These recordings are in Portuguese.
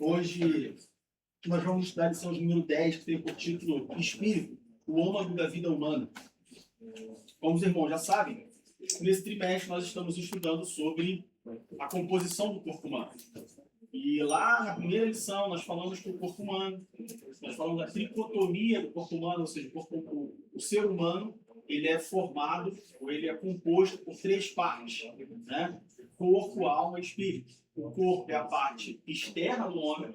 Hoje nós vamos estudar a lição número 10, que tem por título Espírito, o âmago da vida humana. Como os irmãos já sabem, nesse trimestre nós estamos estudando sobre a composição do corpo humano. E lá na primeira lição nós falamos que o corpo humano, nós falamos da tricotomia do corpo humano, ou seja, o ser humano, ele é formado, ou ele é composto por três partes, né? Corpo, alma e espírito. O corpo é a parte externa do homem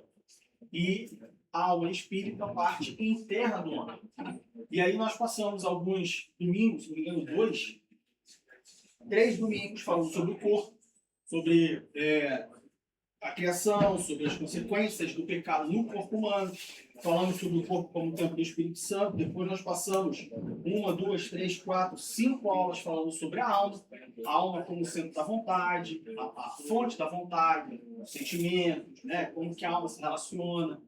e a alma e espírito é a parte interna do homem. E aí nós passamos alguns domingos, se não me engano, três domingos falando sobre o corpo, sobre a criação, sobre as consequências do pecado no corpo humano. Falamos sobre o corpo como templo do Espírito Santo. Depois nós passamos 1, 2, 3, 4, 5 aulas falando sobre a alma como centro da vontade, a fonte da vontade, os sentimentos, né? Como que a alma se relaciona,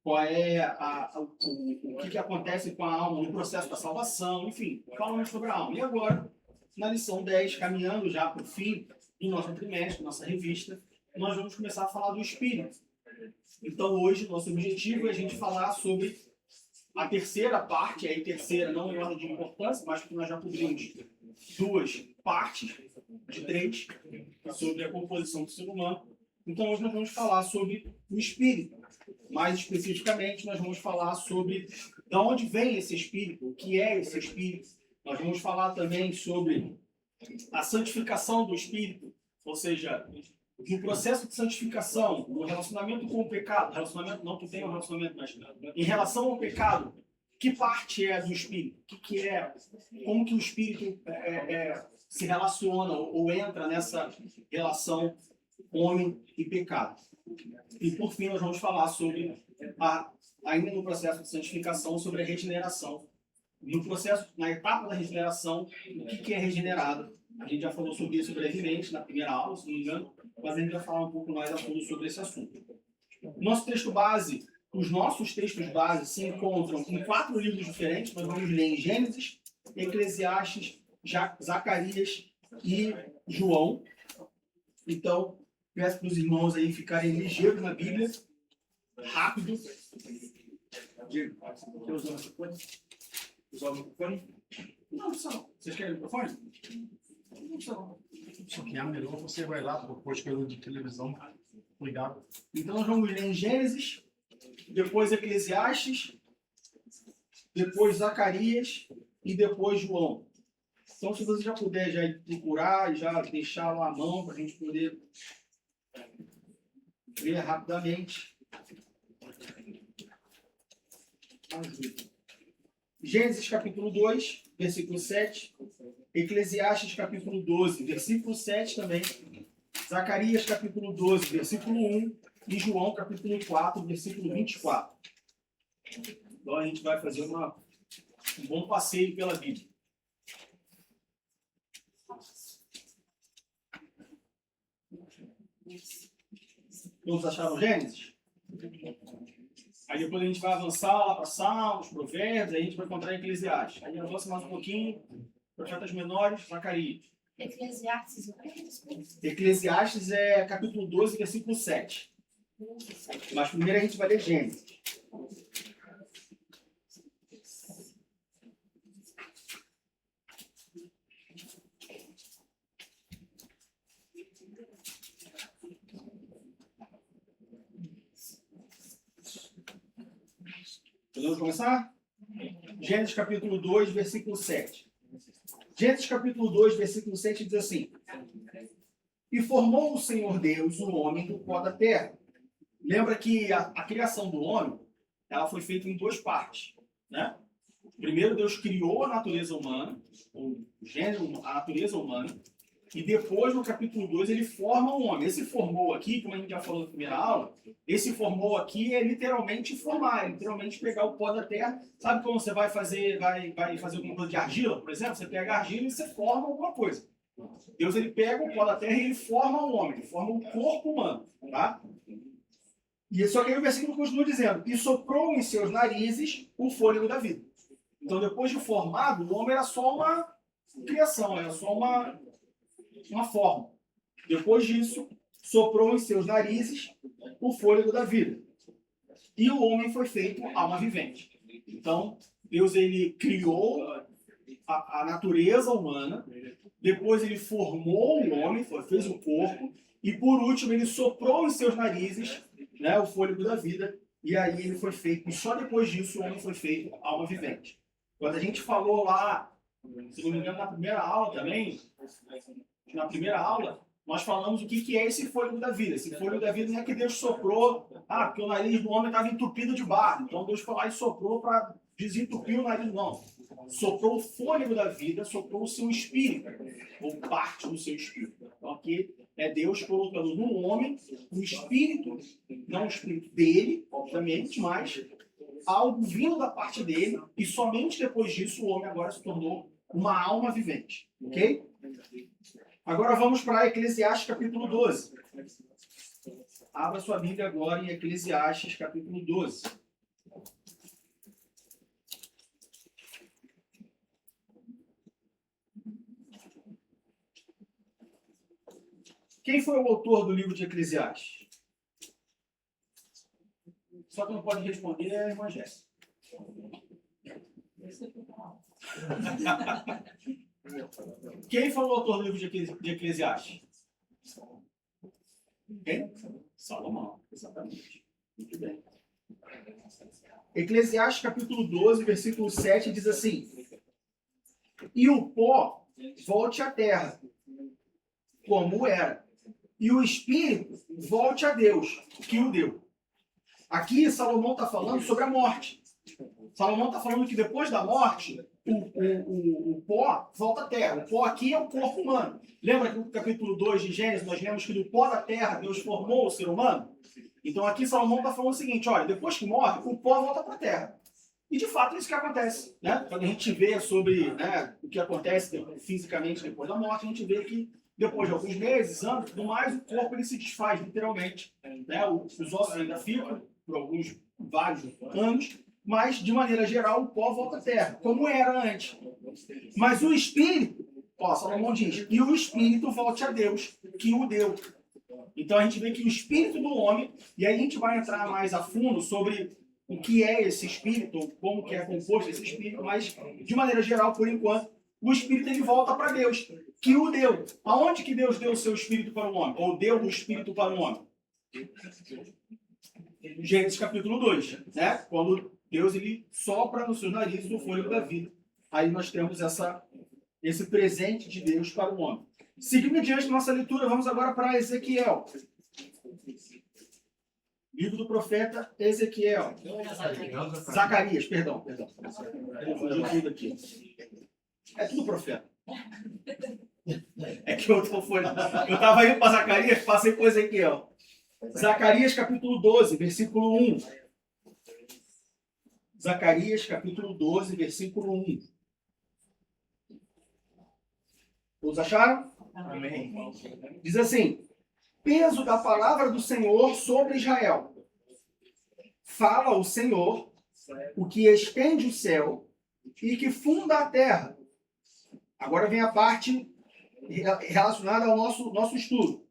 qual é o que acontece com a alma no processo da salvação, enfim, falamos sobre a alma. E agora, na lição 10, caminhando já para o fim do nosso trimestre, nossa revista, nós vamos começar a falar do espírito. Então, hoje, nosso objetivo é a gente falar sobre a terceira parte, aí terceira não em ordem de importância, mas que nós já cobrimos duas partes de três, sobre a composição do ser humano. Então, hoje nós vamos falar sobre o espírito. Mais especificamente, nós vamos falar sobre de onde vem esse espírito, o que é esse espírito. Nós vamos falar também sobre a santificação do espírito, ou seja, no processo de santificação, no relacionamento com o pecado, relacionamento não que tenha um relacionamento, mas em relação ao pecado, que parte é do espírito? Que é, como que o espírito se relaciona ou entra nessa relação homem e pecado? E por fim nós vamos falar sobre, ainda no processo de santificação, sobre a regeneração. No processo, na etapa da regeneração, o que é regenerado? A gente já falou sobre isso brevemente na primeira aula, se não me engano, mas a gente vai falar um pouco mais a fundo sobre esse assunto. Nosso texto base, os nossos textos base se encontram em 4 livros diferentes. Nós vamos ler em Gênesis, Eclesiastes, Zacarias e João. Então, peço para os irmãos aí ficarem ligeiros na Bíblia, rápido. Diego, quer usar o microfone? Usar o microfone? Não, não. Vocês querem o microfone? Só que é melhor você vai lá depois pelo de televisão. Cuidado. Então nós vamos ler em Gênesis, depois Eclesiastes, depois Zacarias e depois João. Então se você já puder já procurar e já deixar lá a mão para a gente poder ler rapidamente. Ajuda. Gênesis capítulo 2, versículo 7. Eclesiastes capítulo 12, versículo 7 também. Zacarias capítulo 12, versículo 1. E João capítulo 4, versículo 24. Então a gente vai fazer um bom passeio pela Bíblia. Todos acharam Gênesis? Aí depois a gente vai avançar lá para Salmos, Provérbios, aí a gente vai encontrar Eclesiastes. Aí avança mais um pouquinho, Profetas Menores, Zacarias. Eclesiastes é capítulo 12, versículo 7. Mas primeiro a gente vai ler Gênesis. Podemos começar? Gênesis capítulo 2, versículo 7. Gênesis capítulo 2, versículo 7 diz assim: E formou o Senhor Deus o homem do pó da terra. Lembra que a criação do homem, ela foi feita em 2 partes, né? Primeiro Deus criou a natureza humana, o gênero, a natureza humana, e depois no capítulo 2 ele forma o homem. Esse formou aqui, como a gente já falou na primeira aula, esse formou aqui é literalmente formar, é literalmente pegar o pó da terra. Sabe como você vai fazer alguma coisa de argila, por exemplo? Você pega a argila e você forma alguma coisa. Deus ele pega o pó da terra e ele forma o homem, ele forma o corpo humano, tá? E só que aí o versículo continua dizendo: E soprou em seus narizes o fôlego da vida. Então depois de formado, o homem era só uma criação, era só uma forma. Depois disso, soprou em seus narizes o fôlego da vida. E o homem foi feito alma vivente. Então, Deus ele criou a natureza humana, depois ele formou o homem, fez o corpo, e por último ele soprou em seus narizes, né, o fôlego da vida, e aí ele foi feito, e só depois disso o homem foi feito alma vivente. Quando a gente falou lá, se não me engano, na primeira aula também, nós falamos o que é esse fôlego da vida. Esse fôlego da vida não é que Deus soprou, porque o nariz do homem estava entupido de barro. Então Deus foi lá e soprou para desentupir o nariz, não. Soprou o fôlego da vida, soprou o seu espírito, ou parte do seu espírito. Então aqui é Deus colocando no homem o espírito, não o espírito dele, obviamente, mas algo vindo da parte dele, e somente depois disso o homem agora se tornou uma alma vivente. Ok? Agora vamos para Eclesiastes capítulo 12. Abra sua Bíblia agora em Eclesiastes capítulo 12. Quem foi o autor do livro de Eclesiastes? Só que não pode responder é a irmã Jéssica. Quem foi o autor do livro de Eclesiastes? Quem? Salomão, exatamente. Muito bem. Eclesiastes capítulo 12, versículo 7 diz assim: E o pó volte à terra, como era, e o espírito volte a Deus, que o deu. Aqui Salomão está falando sobre a morte. Salomão está falando que depois da morte, o pó volta à terra. O pó aqui é o corpo humano. Lembra que no capítulo 2 de Gênesis nós lemos que do pó da terra Deus formou o ser humano? Então aqui Salomão está falando o seguinte, olha, depois que morre, o pó volta para a terra. E de fato é isso que acontece. Né? Quando a gente vê sobre, né, o que acontece fisicamente depois da morte, a gente vê que depois de alguns meses, anos, tudo mais, o corpo ele se desfaz literalmente. Né? Os ossos ainda ficam por vários anos, mas de maneira geral o pó volta à terra, como era antes. Mas o espírito, Salomão diz, e o espírito volte a Deus, que o deu. Então a gente vê que o espírito do homem, e aí a gente vai entrar mais a fundo sobre o que é esse espírito, como que é composto esse espírito, mas de maneira geral, por enquanto, o espírito ele volta para Deus, que o deu. Aonde que Deus deu o seu espírito para o homem? Ou deu o espírito para o homem? Gênesis capítulo 2, né? Quando Deus ele sopra nos seus narizes o fôlego da vida. Aí nós temos esse presente de Deus para o homem. Seguindo adiante nossa leitura, vamos agora para Ezequiel. Livro do profeta Ezequiel. Zacarias, perdão. Confundi tudo aqui. É tudo profeta. É que eu estava indo para Zacarias, passei por Ezequiel. Zacarias capítulo 12, versículo 1. Zacarias capítulo 12, versículo 1. Todos acharam? Amém. Diz assim: peso da palavra do Senhor sobre Israel. Fala o Senhor, o que estende o céu e que funda a terra. Agora vem a parte relacionada ao nosso estudo.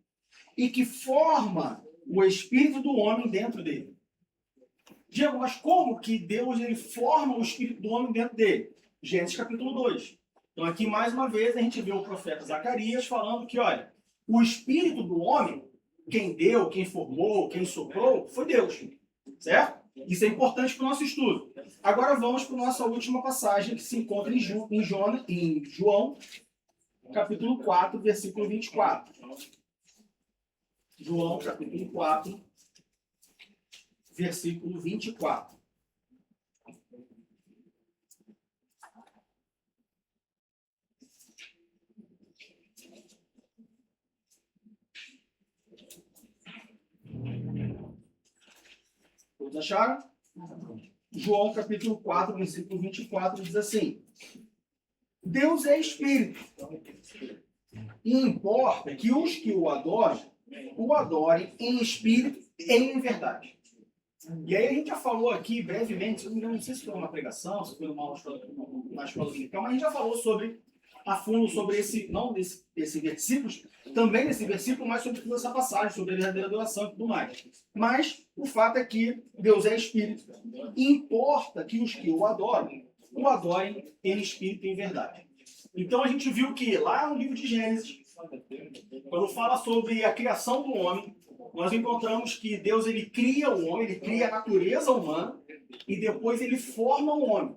E que forma o espírito do homem dentro dele. Diego, mas como que Deus ele forma o espírito do homem dentro dele? Gênesis capítulo 2. Então aqui mais uma vez a gente vê o profeta Zacarias falando que, olha, o espírito do homem, quem deu, quem formou, quem soprou, foi Deus. Certo? Isso é importante para o nosso estudo. Agora vamos para a nossa última passagem que se encontra em João, capítulo 4, versículo 24. João, capítulo 4, versículo 24. Todos acharam? João, capítulo 4, versículo 24, diz assim: Deus é espírito, e importa que os que o adorem em espírito e em verdade. E aí a gente já falou aqui brevemente, não sei se foi uma pregação, se foi uma aula na escola dominical, mas a gente já falou sobre a fundo sobre não esse versículo, também nesse versículo, mas sobre toda essa passagem, sobre a verdadeira adoração e tudo mais. Mas o fato é que Deus é espírito e importa que os que o adorem em espírito e em verdade. Então a gente viu que lá no livro de Gênesis, quando fala sobre a criação do homem, nós encontramos que Deus ele cria o homem, ele cria a natureza humana e depois ele forma o homem.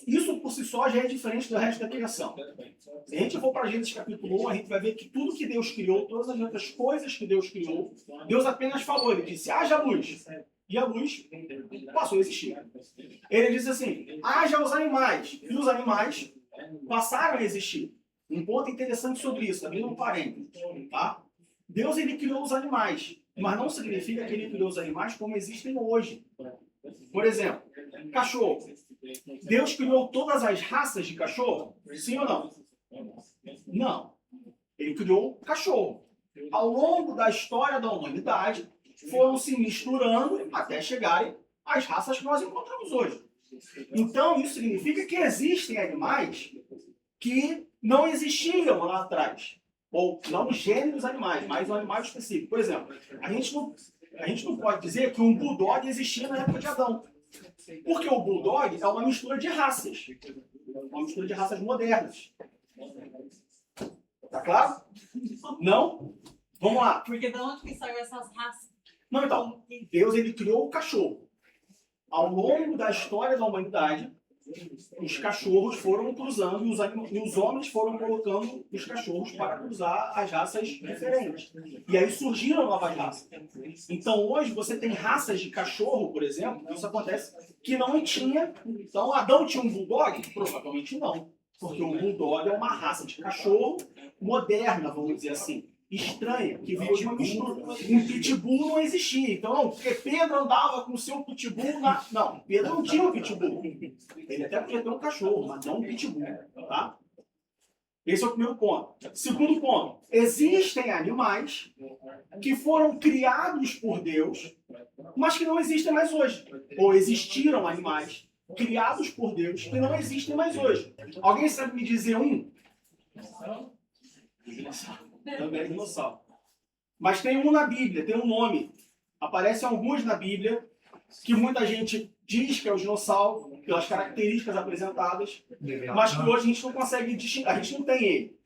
Isso por si só já é diferente do resto da criação. Se a gente for para Gênesis capítulo 1, a gente vai ver que tudo que Deus criou, todas as outras coisas que Deus criou, Deus apenas falou, ele disse, haja luz. E a luz passou a existir. Ele disse assim, haja os animais. E os animais passaram a existir. Um ponto interessante sobre isso, abrindo um parênteses. Tá? Deus ele criou os animais, mas não significa que ele criou os animais como existem hoje. Por exemplo, cachorro. Deus criou todas as raças de cachorro? Sim ou não? Não. Ele criou cachorro. Ao longo da história da humanidade, foram se misturando até chegarem às raças que nós encontramos hoje. Então, isso significa que existem animais que não existiam lá atrás. Ou não gêneros animais, mas um animal específico. Por exemplo, a gente não pode dizer que um bulldog existia na época de Adão. Porque o bulldog é uma mistura de raças. Uma mistura de raças modernas. Tá claro? Não? Vamos lá. Porque de onde que saiu essas raças? Não, então. Deus ele criou o cachorro. Ao longo da história da humanidade, os cachorros foram cruzando e os homens foram colocando os cachorros para cruzar as raças diferentes. E aí surgiram novas raças. Então hoje você tem raças de cachorro, por exemplo, isso acontece, que não tinha. Então Adão tinha um bulldog? Provavelmente não. Porque o bulldog é uma raça de cachorro moderna, vamos dizer assim. Estranha, que veio de uma mistura. Um pitbull não existia. Então, porque Pedro andava com o seu pitbull na... Não, Pedro não tinha um pitbull. Ele até podia ter um cachorro, mas não um pitbull. Tá? Esse é o primeiro ponto. Segundo ponto. Existem animais que foram criados por Deus, mas que não existem mais hoje. Ou existiram animais criados por Deus que não existem mais hoje. Alguém sabe me dizer um? Também é dinossauro. Mas tem um na Bíblia, tem um nome. Aparecem alguns na Bíblia que muita gente diz que é o dinossauro, pelas características apresentadas, mas que hoje a gente não consegue distinguir. A gente não tem ele.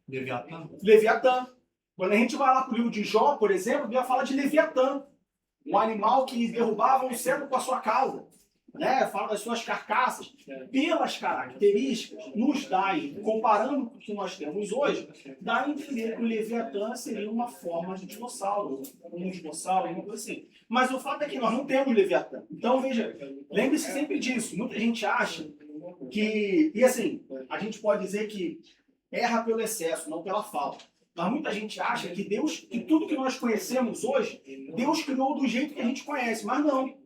Leviatã. Quando a gente vai lá para o livro de Jó, por exemplo, a Bíblia fala de Leviatã, um animal que derrubava o cedro com a sua cauda. Né? Fala das suas carcaças. Pelas características, nos dá, comparando com o que nós temos hoje, dá a entender que o Leviatã seria uma forma de dinossauro, uma coisa assim. Mas o fato é que nós não temos Leviatã. Então, veja, lembre-se sempre disso. Muita gente acha que... E assim, a gente pode dizer que erra pelo excesso, não pela falta. Mas muita gente acha que Deus, que tudo que nós conhecemos hoje, Deus criou do jeito que a gente conhece, mas não.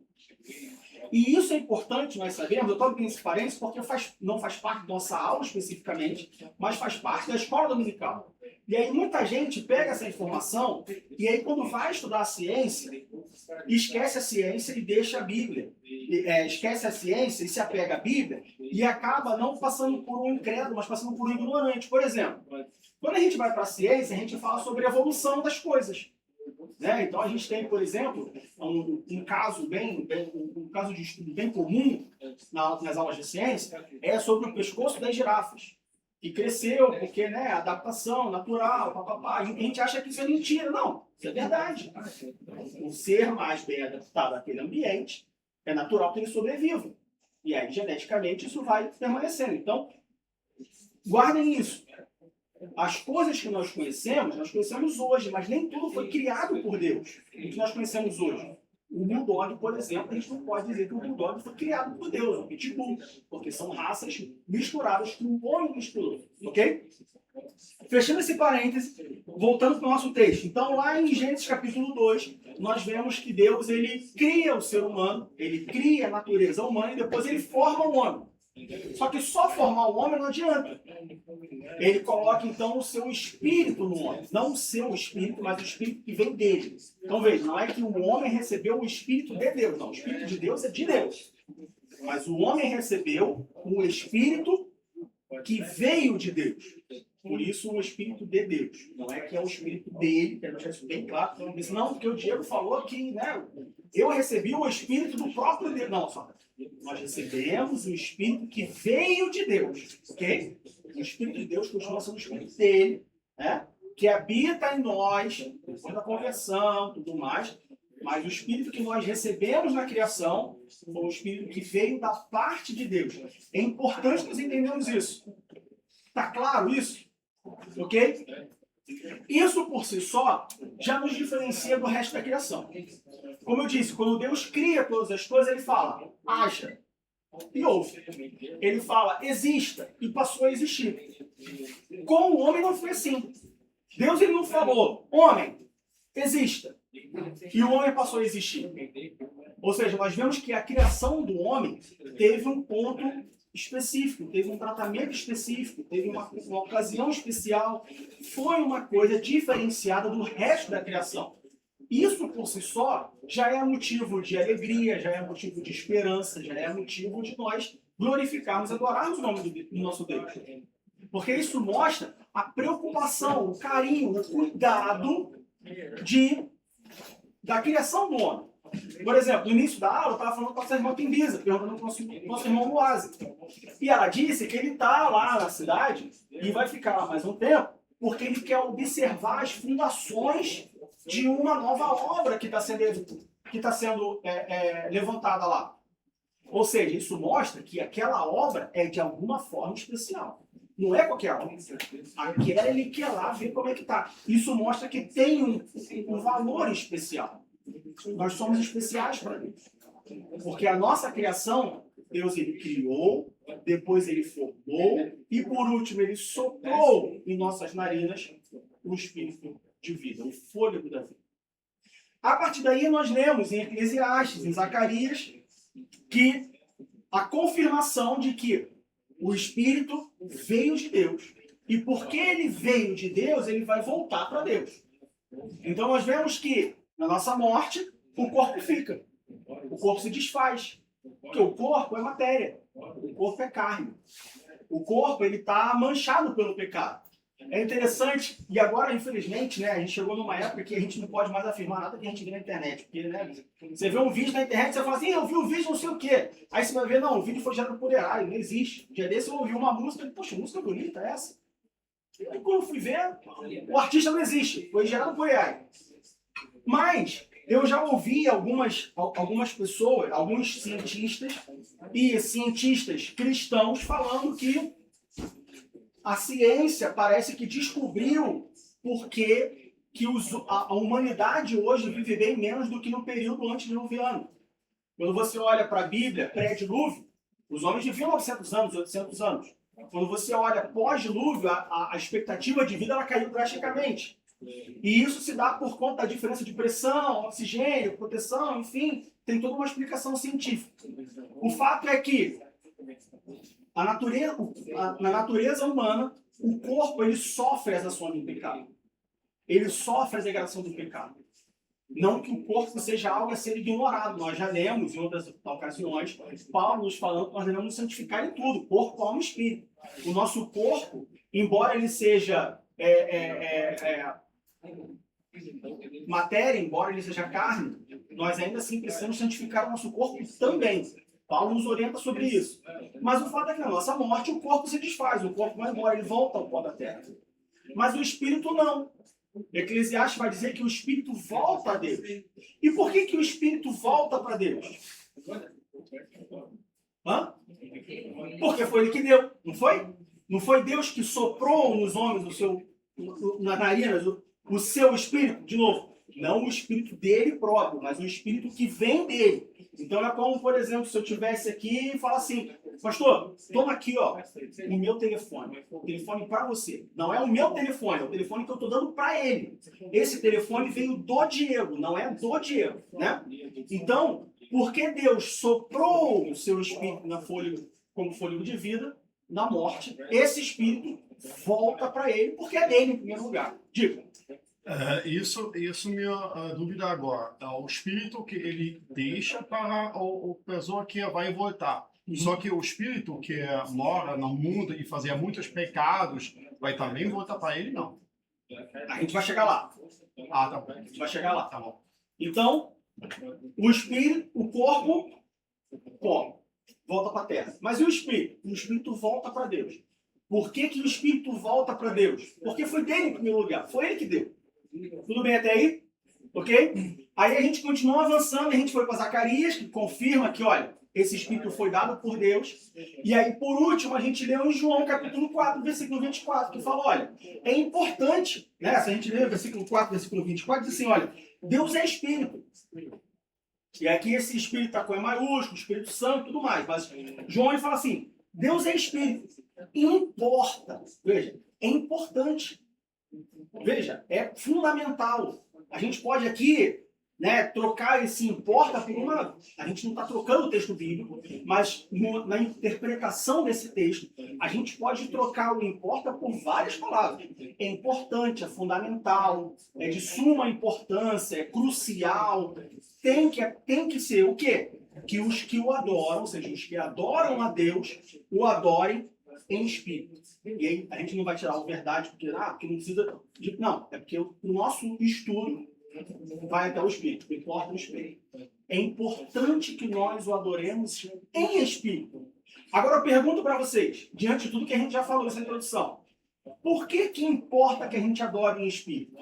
E isso é importante nós sabermos, eu estou abrindo esse parênteses porque não faz parte da nossa aula especificamente, mas faz parte da escola dominical. E aí muita gente pega essa informação e aí quando vai estudar a ciência, esquece a ciência e deixa a Bíblia. Esquece a ciência e se apega à Bíblia e acaba não passando por um incrédulo, mas passando por um ignorante. Por exemplo, quando a gente vai para a ciência, a gente fala sobre a evolução das coisas. Né? Então a gente tem, por exemplo, um caso de estudo bem comum nas aulas de ciência é sobre o pescoço das girafas, que cresceu porque, né, adaptação natural, papapá. A gente acha que isso é mentira. Não, isso é verdade. O ser mais bem adaptado àquele ambiente é natural que ele sobreviva. E aí, geneticamente, isso vai permanecendo. Então, guardem isso. As coisas que nós conhecemos hoje, mas nem tudo foi criado por Deus. O que nós conhecemos hoje. O bulldog, por exemplo, a gente não pode dizer que o bulldog foi criado por Deus, o pitbull, porque são raças misturadas que o homem misturou. Ok? Fechando esse parêntese, voltando para o nosso texto. Então, lá em Gênesis capítulo 2, nós vemos que Deus ele cria o ser humano, ele cria a natureza humana e depois ele forma o homem. Só que só formar o homem não adianta. Ele coloca, então, o seu espírito no homem. Não o seu espírito, mas o espírito que vem dele. Então, veja, não é que o homem recebeu o espírito de Deus. Não, o espírito de Deus é de Deus. Mas o homem recebeu o espírito que veio de Deus. Por isso o Espírito de Deus. Não é que é o Espírito dele, quero deixar isso bem claro. Isso não, porque o Diego falou que, né, eu recebi o Espírito do próprio Deus. Não, só. Nós recebemos o Espírito que veio de Deus. Ok? O Espírito de Deus costuma ser o Espírito dele, né? Que habita em nós, depois da conversão, tudo mais. Mas o Espírito que nós recebemos na criação foi o Espírito que veio da parte de Deus. É importante nós entendermos isso. Está claro isso? Ok? Isso por si só já nos diferencia do resto da criação. Como eu disse, quando Deus cria todas as coisas, ele fala, haja e ouve. Ele fala, exista e passou a existir. Com o homem não foi assim. Deus ele não falou, homem, exista. E o homem passou a existir. Ou seja, nós vemos que a criação do homem teve um ponto específico, teve um tratamento específico, teve uma ocasião especial, foi uma coisa diferenciada do resto da criação. Isso por si só já é motivo de alegria, já é motivo de esperança, já é motivo de nós glorificarmos, adorarmos o nome do nosso Deus. Porque isso mostra a preocupação, o carinho, o cuidado da criação do homem. Por exemplo, no início da aula, eu estava falando com a nossa irmã Pimbisa, perguntando para o nosso irmão Luazi. E ela disse que ele está lá na cidade e vai ficar lá mais um tempo, porque ele quer observar as fundações de uma nova obra que está sendo levantada lá. Ou seja, isso mostra que aquela obra é de alguma forma especial. Não é qualquer obra. Aquela ele quer lá ver como é que está. Isso mostra que tem um valor especial. Nós somos especiais para Deus. Porque a nossa criação, Deus ele criou, depois ele formou e por último ele soprou em nossas narinas o espírito de vida, o fôlego da vida. A partir daí nós lemos em Eclesiastes, em Zacarias, que a confirmação de que o espírito veio de Deus. E porque ele veio de Deus, ele vai voltar para Deus. Então nós vemos que na nossa morte, o corpo fica. O corpo se desfaz. Porque o corpo é matéria. O corpo é carne. O corpo ele está manchado pelo pecado. É interessante, e agora, infelizmente, né, a gente chegou numa época que a gente não pode mais afirmar nada que a gente vê na internet. Porque, né, você vê um vídeo na internet, você fala assim, eu vi um vídeo não sei o quê. Aí você vai ver, não, o vídeo foi gerado por AI, não existe. Um dia desse eu ouvi uma música, poxa, música bonita é essa? E quando eu fui ver, o artista não existe, foi gerado por AI. Mas eu já ouvi algumas pessoas, alguns cientistas e cientistas cristãos falando que a ciência parece que descobriu por que a humanidade hoje vive bem menos do que no período antediluviano. Quando você olha para a Bíblia, pré-dilúvio, os homens viviam 900 anos, 800 anos. Quando você olha pós-dilúvio, a expectativa de vida ela caiu drasticamente. E isso se dá por conta da diferença de pressão, oxigênio, proteção, enfim, tem toda uma explicação científica. O fato é que na natureza humana, o corpo ele sofre as ações do pecado. Ele sofre a degradação do pecado. Não que o corpo seja algo a ser ignorado. Nós já lemos em outras ocasiões, Paulo nos falando que nós devemos nos santificar em tudo, corpo, alma e espírito. O nosso corpo, embora ele seja matéria, embora ele seja carne, nós ainda assim precisamos santificar o nosso corpo também. Paulo nos orienta sobre isso. Mas o fato é que na nossa morte o corpo se desfaz, o corpo vai embora, ele volta ao pó da terra. Mas o espírito não. Eclesiastes vai dizer que o espírito volta a Deus. E por que o espírito volta para Deus? Porque foi ele que deu, não foi? Não foi Deus que soprou nos homens na narinas o seu espírito? De novo, não o espírito dele próprio, mas o espírito que vem dele. Então é como, por exemplo, se eu tivesse aqui e falar assim, pastor, toma aqui, ó, o meu telefone. O telefone para você. Não é o meu telefone, é o telefone que eu estou dando para ele. Esse telefone veio do Diego, não é do Diego, né? Então, porque Deus soprou o seu espírito como fôlego de vida, na morte, esse espírito volta para ele, porque é dele em primeiro lugar. Diga. Isso minha dúvida agora. O espírito que ele deixa para a pessoa que vai voltar. Só que o espírito que mora no mundo e fazia muitos pecados, vai também voltar para ele? Não. A gente vai chegar lá. Ah, tá bom. A gente vai chegar lá. Tá bom. Então, o espírito, o corpo, volta para a terra. Mas e o espírito? O espírito volta para Deus. Por que que o espírito volta para Deus? Porque foi dele em primeiro lugar. Foi ele que deu. Tudo bem até aí? Ok? Aí a gente continua avançando, a gente foi para Zacarias, que confirma que, olha, esse espírito foi dado por Deus. E aí, por último, a gente leu em João, capítulo 4, versículo 24, que fala, olha, é importante, né? Se a gente lê o versículo 4, versículo 24, diz assim, olha, Deus é espírito. E aqui esse espírito está com E maiúsculo, Espírito Santo e tudo mais. Mas João ele fala assim, Deus é espírito. Importa. Veja, é importante. Veja, é fundamental. A gente pode aqui, né, trocar esse importa por uma... A gente não está trocando o texto bíblico, mas na interpretação desse texto, a gente pode trocar o importa por várias palavras. É importante, é fundamental, é de suma importância, é crucial. Tem que ser o quê? Que os que o adoram, ou seja, os que adoram a Deus, o adorem em espírito. E aí a gente não vai tirar a verdade, porque não precisa... Não, é porque o nosso estudo vai até o espírito, importa o espírito. É importante que nós o adoremos em espírito. Agora eu pergunto para vocês, diante de tudo que a gente já falou nessa introdução, por que que importa que a gente adore em espírito?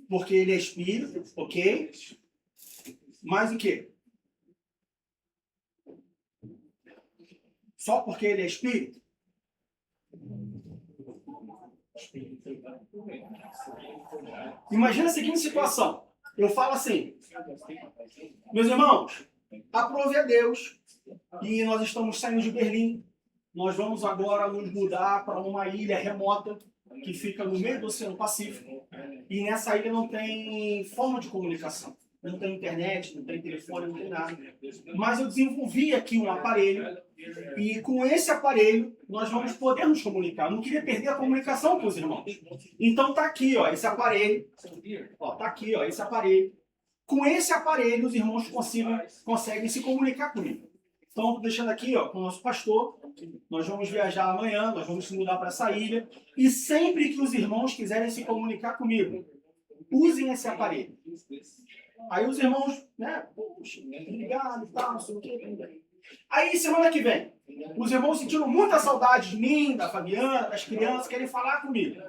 Porque ele é espírito, ok? Mas o quê? Só porque ele é espírito? Imagina a seguinte situação. Eu falo assim, meus irmãos, aprove a Deus e nós estamos saindo de Berlim. Nós vamos agora nos mudar para uma ilha remota que fica no meio do Oceano Pacífico. E nessa ilha não tem forma de comunicação. Não tem internet, não tem telefone, não tem nada. Mas eu desenvolvi aqui um aparelho e com esse aparelho nós vamos poder nos comunicar. Eu não queria perder a comunicação com os irmãos. Então tá aqui, ó, esse aparelho. Ó, tá aqui, ó, esse aparelho. Com esse aparelho os irmãos conseguem se comunicar comigo. Então, estou deixando aqui, ó, com o nosso pastor. Nós vamos viajar amanhã, nós vamos se mudar para essa ilha. E sempre que os irmãos quiserem se comunicar comigo, usem esse aparelho. Aí os irmãos, né, poxa, ligado e tal, não sei o quê. Aí, semana que vem, os irmãos sentiram muita saudade de mim, da Fabiana, das crianças, querem falar comigo.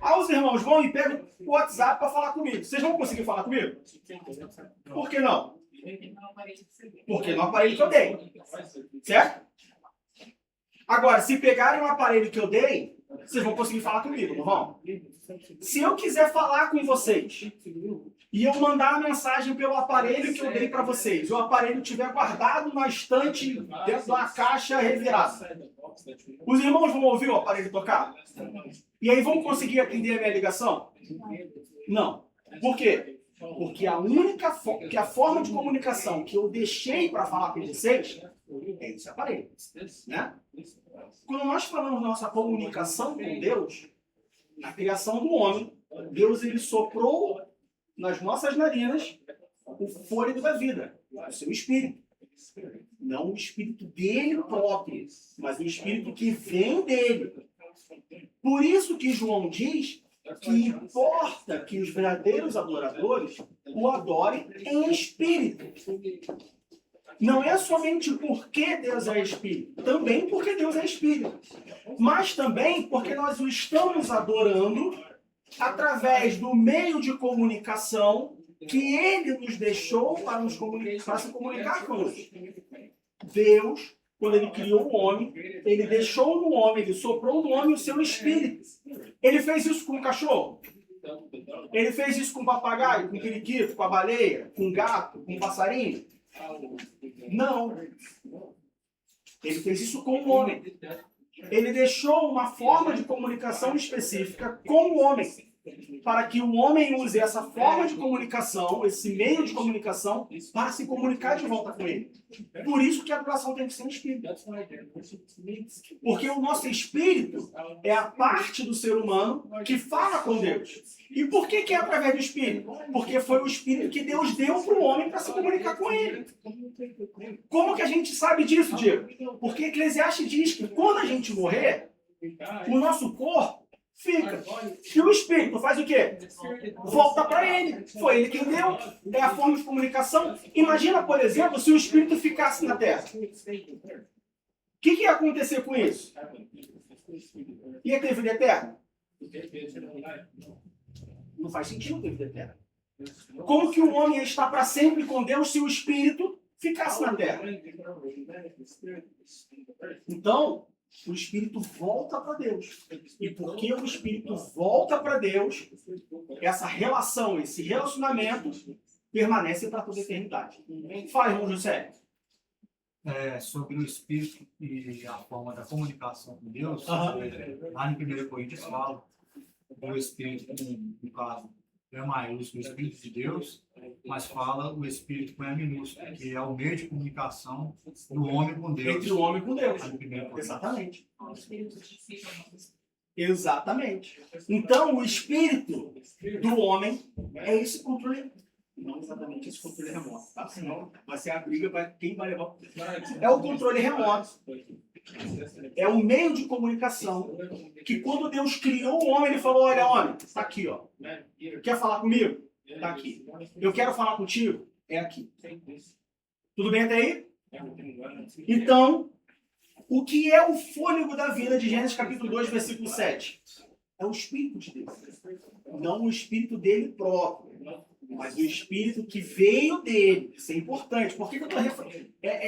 Aí os irmãos vão e pegam o WhatsApp para falar comigo. Vocês vão conseguir falar comigo? Por que não? Porque no aparelho que eu dei. Certo? Agora, se pegarem o aparelho que eu dei, vocês vão conseguir falar comigo, não vão? Se eu quiser falar com vocês e eu mandar a mensagem pelo aparelho que eu dei para vocês, o aparelho estiver guardado na estante dentro de uma caixa revirada, os irmãos vão ouvir o aparelho tocar? E aí vão conseguir atender a minha ligação? Não. Por quê? Porque a forma de comunicação que eu deixei para falar com vocês é esse aparelho. Né? Quando nós falamos da nossa comunicação com Deus, na criação do homem, Deus ele soprou nas nossas narinas o fôlego da vida, o seu espírito. Não o espírito dele próprio, mas o espírito que vem dele. Por isso que João diz que importa que os verdadeiros adoradores o adorem em espírito. Não é somente porque Deus é espírito, também porque Deus é espírito, mas também porque nós o estamos adorando através do meio de comunicação que ele nos deixou para se comunicar conosco. Deus, quando ele criou o homem, ele deixou no homem, ele soprou no homem o seu espírito. Ele fez isso com o cachorro? Ele fez isso com o papagaio, com o periquito, com a baleia, com o gato, com o passarinho? Não. Ele fez isso com o homem. Ele deixou uma forma de comunicação específica com o homem. para que o homem use essa forma de comunicação, esse meio de comunicação, para se comunicar de volta com ele. Por isso que a adoração tem que ser no espírito. Porque o nosso espírito é a parte do ser humano que fala com Deus. E por que é através do espírito? Porque foi o espírito que Deus deu para o homem para se comunicar com ele. Como que a gente sabe disso, Diego? Porque Eclesiastes diz que quando a gente morrer, o nosso corpo fica. E o espírito faz o quê? Volta para ele. Foi ele quem deu. É a forma de comunicação. Imagina, por exemplo, se o espírito ficasse na Terra. O que ia acontecer com isso? Ia ter vida eterna? Não faz sentido ter vida eterna. Como que o homem ia estar para sempre com Deus se o espírito ficasse na Terra? Então, o espírito volta para Deus. E porque o espírito volta para Deus, essa relação, esse relacionamento permanece para toda a eternidade. Fala, irmão José. Sobre o espírito e a forma da comunicação com Deus, lá em 1 Coríntios fala do espírito, no caso, é maiúsculo, o espírito de Deus, mas fala o espírito com E minúsculo, que é o meio de comunicação do homem com Deus. Entre o homem com Deus. Lá em 1 Coríntios. Exatamente. Exatamente. Então, o espírito do homem é esse controle. Não exatamente esse controle remoto, tá? Senão vai ser a briga para quem vai levar. É o controle remoto. É o meio de comunicação que quando Deus criou o homem, ele falou, olha, homem, está aqui, ó. Quer falar comigo? Está aqui. Eu quero falar contigo? É aqui. Tudo bem até aí? Então, o que é o fôlego da vida de Gênesis capítulo 2, versículo 7? É o Espírito de Deus. Não o Espírito dele próprio, mas o Espírito que veio dele. Isso é importante. Por que eu estou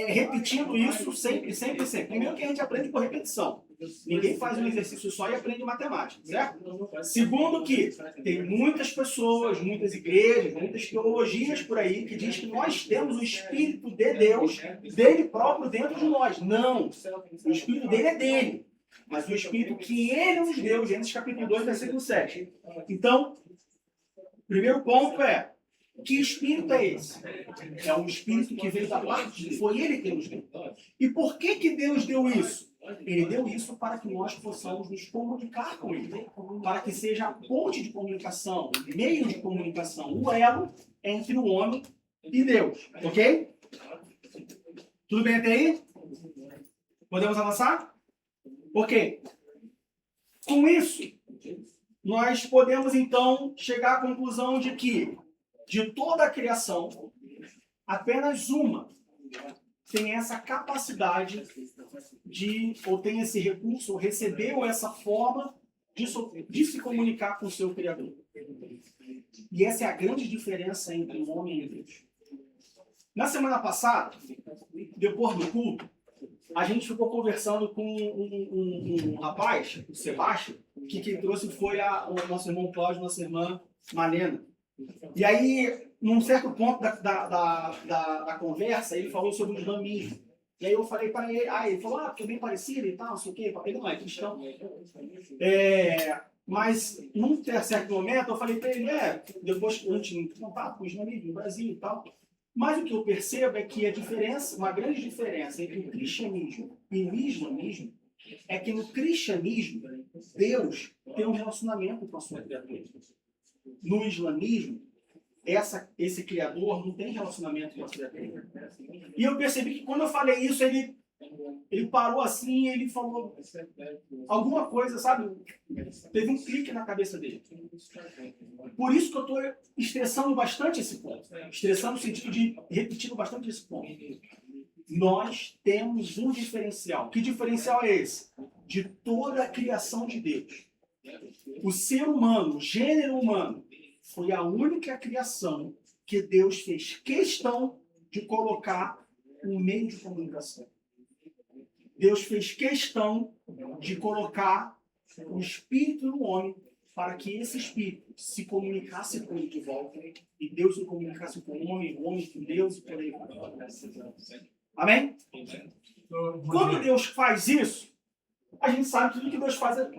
repetindo isso sempre, sempre, sempre? Primeiro que a gente aprende por repetição. Ninguém faz um exercício só e aprende matemática, certo? Segundo que tem muitas pessoas, muitas igrejas, muitas teologias por aí que diz que nós temos o Espírito de Deus, dele próprio dentro de nós. Não. O Espírito dele é dele. Mas o Espírito que ele nos deu, Gênesis capítulo 2, versículo 7. Então, o primeiro ponto é, que espírito é esse? É um espírito que veio da parte de foi ele que nos deu. E por que Deus deu isso? Ele deu isso para que nós possamos nos comunicar com ele. Para que seja a ponte de comunicação, meio de comunicação, o elo entre o homem e Deus. Ok? Tudo bem até aí? Podemos avançar? Ok. Com isso, nós podemos então chegar à conclusão de que de toda a criação, apenas uma tem essa capacidade de, ou tem esse recurso, ou recebeu essa forma de se comunicar com o seu Criador. E essa é a grande diferença entre o homem e Deus. Na semana passada, depois do culto, a gente ficou conversando com um rapaz, o Sebastião, que quem trouxe foi o nosso irmão Cláudio, nossa irmã Malena. E aí, num certo ponto da conversa, ele falou sobre o islamismo. E aí eu falei para ele, ele falou, porque é bem parecido e tal, não sei o quê, ele não é cristão. Mas, num certo momento, eu falei para ele, depois eu tive contato com o islamismo no Brasil e tal. Mas o que eu percebo é que a diferença, uma grande diferença entre o cristianismo e o islamismo é que no cristianismo, Deus tem um relacionamento com a sua criatura. No islamismo, esse criador não tem relacionamento com a criatura. E eu percebi que quando eu falei isso, ele parou assim, ele falou alguma coisa, sabe? Teve um clique na cabeça dele. Por isso que eu estou estressando bastante esse ponto. Estressando no sentido de repetindo bastante esse ponto. Nós temos um diferencial. Que diferencial é esse? De toda a criação de Deus. O ser humano, o gênero humano, foi a única criação que Deus fez questão de colocar um meio de comunicação. Deus fez questão de colocar o espírito no homem para que esse espírito se comunicasse com ele de volta e Deus se comunicasse com o homem com Deus e por aí vai. Amém? Quando Deus faz isso, a gente sabe que tudo que Deus faz é...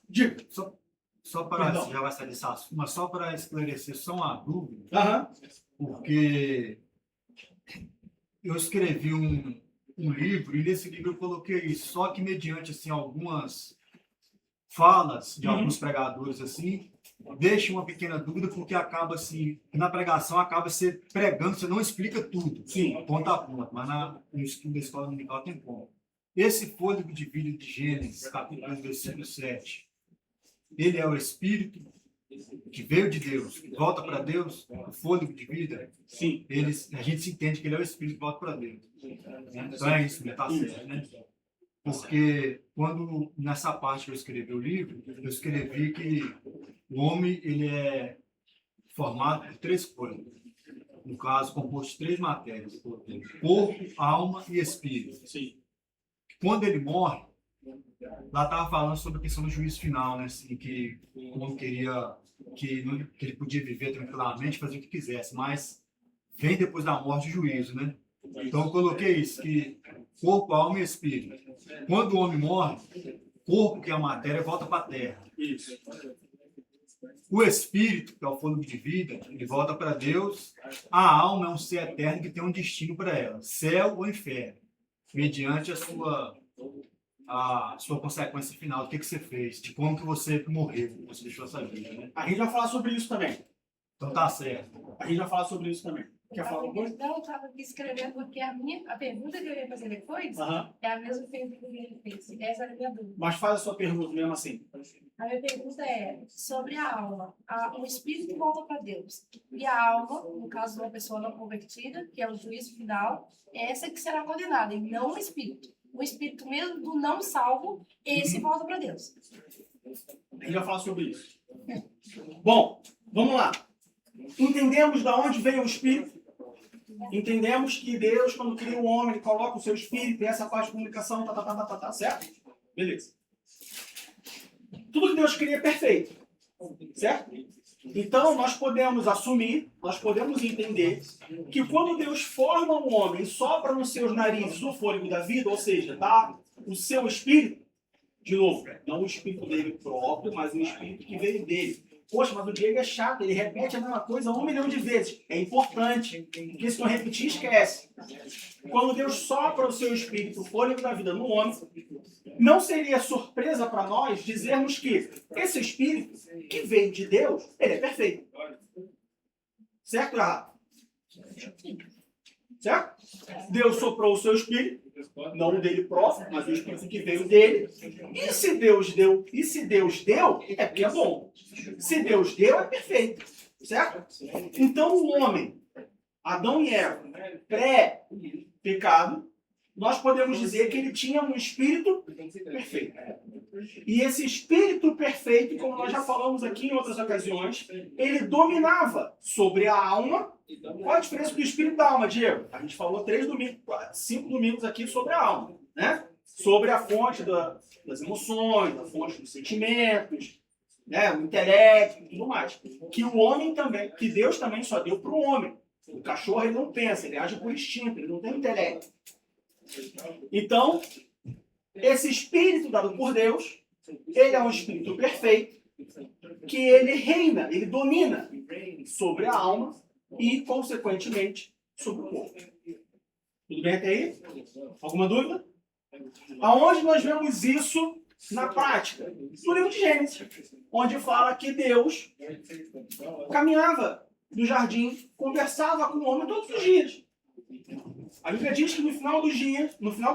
diga. Só para, Perdão. já vai sair desse assunto, mas só para esclarecer só uma dúvida, Aham. porque eu escrevi um livro e nesse livro eu coloquei isso, só que mediante assim, algumas falas de alguns pregadores assim, deixa uma pequena dúvida, porque acaba assim, na pregação acaba você pregando, você não explica tudo, Sim. ponto a ponto, mas no estudo da escola dominical tem como. Esse fôlego de vida de Gênesis, capítulo 2, versículo 7, ele é o Espírito que veio de Deus, que volta para Deus, o fôlego de vida, Sim. a gente se entende que ele é o Espírito que volta para Deus. Né? Então é isso, né? Tá certo, né? Porque quando, nessa parte que eu escrevi o livro, eu escrevi que o homem ele é formado por três coisas. No caso, composto de três matérias: corpo, alma e espírito. Sim. Quando ele morre, lá estava falando sobre a questão do juízo final, né? Assim, que o homem queria que ele podia viver tranquilamente, fazer o que quisesse, mas vem depois da morte o juízo, né? Então eu coloquei isso, que corpo, alma e espírito. Quando o homem morre, corpo, que é a matéria, volta para a terra. Isso. O espírito, que é o fôlego de vida, ele volta para Deus. A alma é um ser eterno que tem um destino para ela, céu ou inferno, mediante a sua consequência final, do que você fez, de como que você morreu, que você deixou essa vida, né? A gente vai falar sobre isso também. Então tá certo. A gente vai falar sobre isso também. Quer falar alguma coisa? Não, eu estava aqui escrevendo porque a pergunta que eu ia fazer depois Aham. é a mesma pergunta que ele fez. Essa era a minha dúvida. Mas faz a sua pergunta mesmo assim. A minha pergunta é sobre a alma. O espírito volta para Deus. E a alma, no caso de uma pessoa não convertida, que é o juízo final, é essa que será condenada, e não o espírito. O espírito mesmo do não salvo, esse volta para Deus. A gente vai falar sobre isso. Bom, vamos lá. Entendemos de onde veio o Espírito. Entendemos que Deus, quando cria o homem, ele coloca o seu Espírito, tem essa parte de comunicação, certo? Beleza. Tudo que Deus cria é perfeito. Certo? Então, nós podemos assumir, nós podemos entender que quando Deus forma um homem, sopra nos seus narizes o fôlego da vida, ou seja, dá o seu Espírito, de novo, não o Espírito dele próprio, mas o Espírito que veio dele. Poxa, mas o Diego é chato, ele repete a mesma coisa 1 milhão de vezes. É importante, porque se não repetir, esquece. Quando Deus sopra o seu Espírito, o fôlego da vida no homem, não seria surpresa para nós dizermos que esse Espírito que veio de Deus, ele é perfeito. Certo ou errado? Certo? Deus soprou o seu Espírito, não o dele próprio, mas o Espírito que veio dele. E se Deus deu, é porque é bom. Se Deus deu, é perfeito. Certo? Então o homem, Adão e Eva, pré-pecado, nós podemos dizer que ele tinha um espírito perfeito. E esse espírito perfeito, como nós já falamos aqui em outras ocasiões, ele dominava sobre a alma. Qual a diferença do espírito da alma, Diego? A gente falou 5 domingos aqui sobre a alma, né? Sobre a fonte das emoções, a fonte dos sentimentos, né? O intelecto e tudo mais. Que o homem também, que Deus também só deu para o homem. O cachorro ele não pensa, ele age por instinto, ele não tem intelecto. Então, esse espírito dado por Deus, ele é um espírito perfeito, que ele reina, ele domina sobre a alma e, consequentemente, sobre o corpo. Tudo bem até aí? Alguma dúvida? Aonde nós vemos isso na prática? No livro de Gênesis, onde fala que Deus caminhava no jardim, conversava com o homem todos os dias. A Bíblia diz que no final do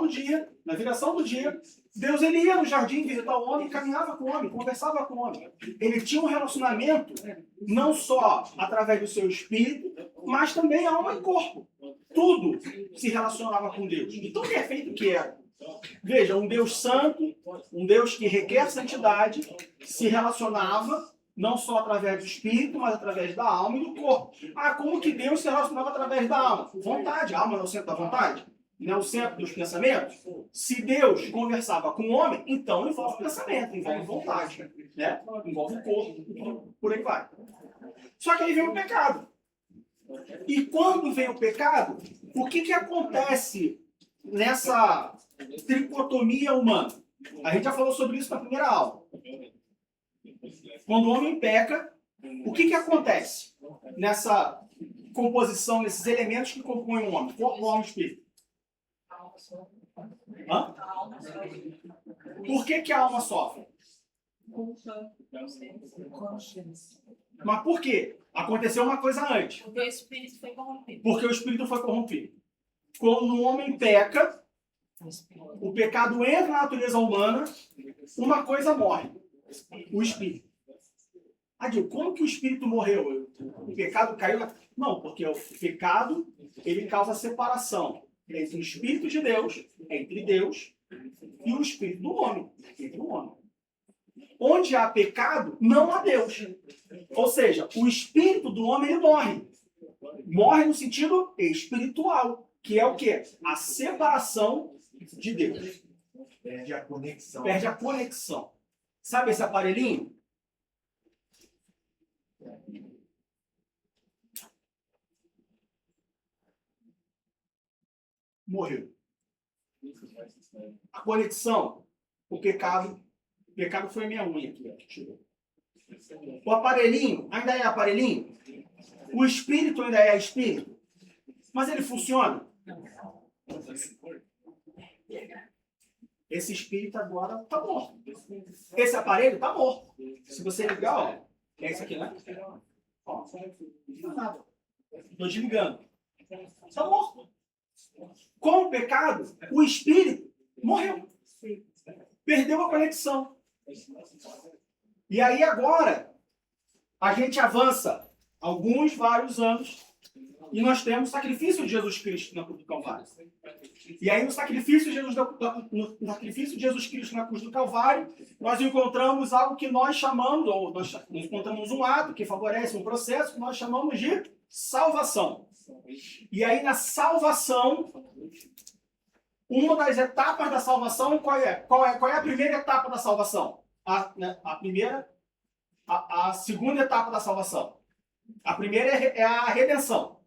dia, na viração do dia, Deus ele ia no jardim visitar o homem, caminhava com o homem, conversava com o homem. Ele tinha um relacionamento não só através do seu espírito, mas também alma e corpo. Tudo se relacionava com Deus. E tão perfeito que era. Veja, um Deus santo, um Deus que requer santidade, se relacionava não só através do espírito, mas através da alma e do corpo. Ah, como que Deus se relacionava através da alma? Vontade. A alma não é o centro da vontade? Não é o centro dos pensamentos? Se Deus conversava com o homem, então envolve pensamento, envolve vontade, né? Envolve o corpo, por aí vai. Só que aí vem o pecado. E quando vem o pecado, o que acontece nessa tricotomia humana? A gente já falou sobre isso na primeira aula. Quando o homem peca, o que acontece nessa composição, nesses elementos que compõem o homem? Corpo, alma e espírito. Hã? Por que a alma sofre? Mas por quê? Aconteceu uma coisa antes. Porque o espírito foi corrompido. Porque o espírito foi corrompido. Quando o homem peca, o pecado entra na natureza humana, uma coisa morre. O espírito. Adil, como que o espírito morreu? O pecado caiu na... Não, porque o pecado, ele causa separação entre o espírito de Deus, entre Deus, e o espírito do homem, entre o homem. Onde há pecado, não há Deus. Ou seja, o espírito do homem, ele morre. Morre no sentido espiritual, que é o quê? A separação de Deus. Perde a conexão. Perde a conexão. Sabe esse aparelhinho? Morreu. A conexão, o pecado foi minha unha aqui, ó, que tirou. O aparelhinho ainda é aparelhinho? O espírito ainda é espírito? Mas ele funciona? Esse espírito agora está morto. Esse aparelho está morto. Se você ligar, ó, é esse aqui, né? Ó, não nada. Estou desligando. Está morto. Com o pecado, o espírito morreu. Perdeu a conexão. E aí agora, a gente avança vários anos, e nós temos o sacrifício de Jesus Cristo na cruz do Calvário. E aí no sacrifício de Jesus Cristo na cruz do Calvário, nós encontramos algo que nós chamamos, ou nós encontramos um ato que favorece um processo que nós chamamos de salvação. E aí na salvação, uma das etapas da salvação, qual é? Qual é a primeira etapa da salvação? A segunda etapa da salvação. A primeira é a redenção.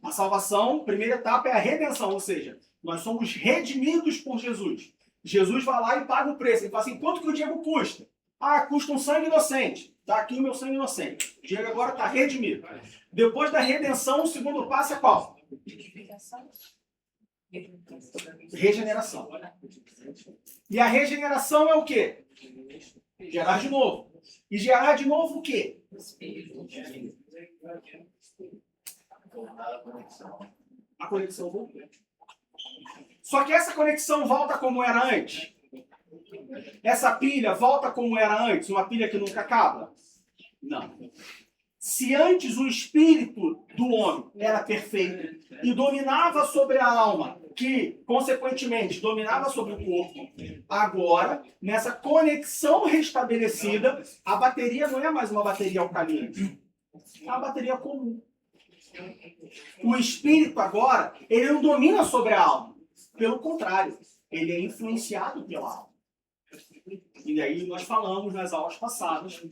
A salvação, primeira etapa é a redenção, ou seja, nós somos redimidos por Jesus. Jesus vai lá e paga o preço. Ele fala assim, quanto que o Diego custa? Ah, custa um sangue inocente. Está aqui o meu sangue inocente. O Diego agora está redimido. Depois da redenção, o segundo passo é qual? Regeneração. E a regeneração é o quê? Gerar de novo. E gerar de novo o quê? A conexão voltou. Só que essa conexão volta como era antes. Essa pilha volta como era antes, uma pilha que nunca acaba? Não. Se antes o espírito do homem era perfeito e dominava sobre a alma, que, consequentemente, dominava sobre o corpo, agora, nessa conexão restabelecida, a bateria não é mais uma bateria alcalina, é uma bateria comum. O espírito agora, ele não domina sobre a alma. Pelo contrário, ele é influenciado pela alma. E aí nós falamos nas aulas passadas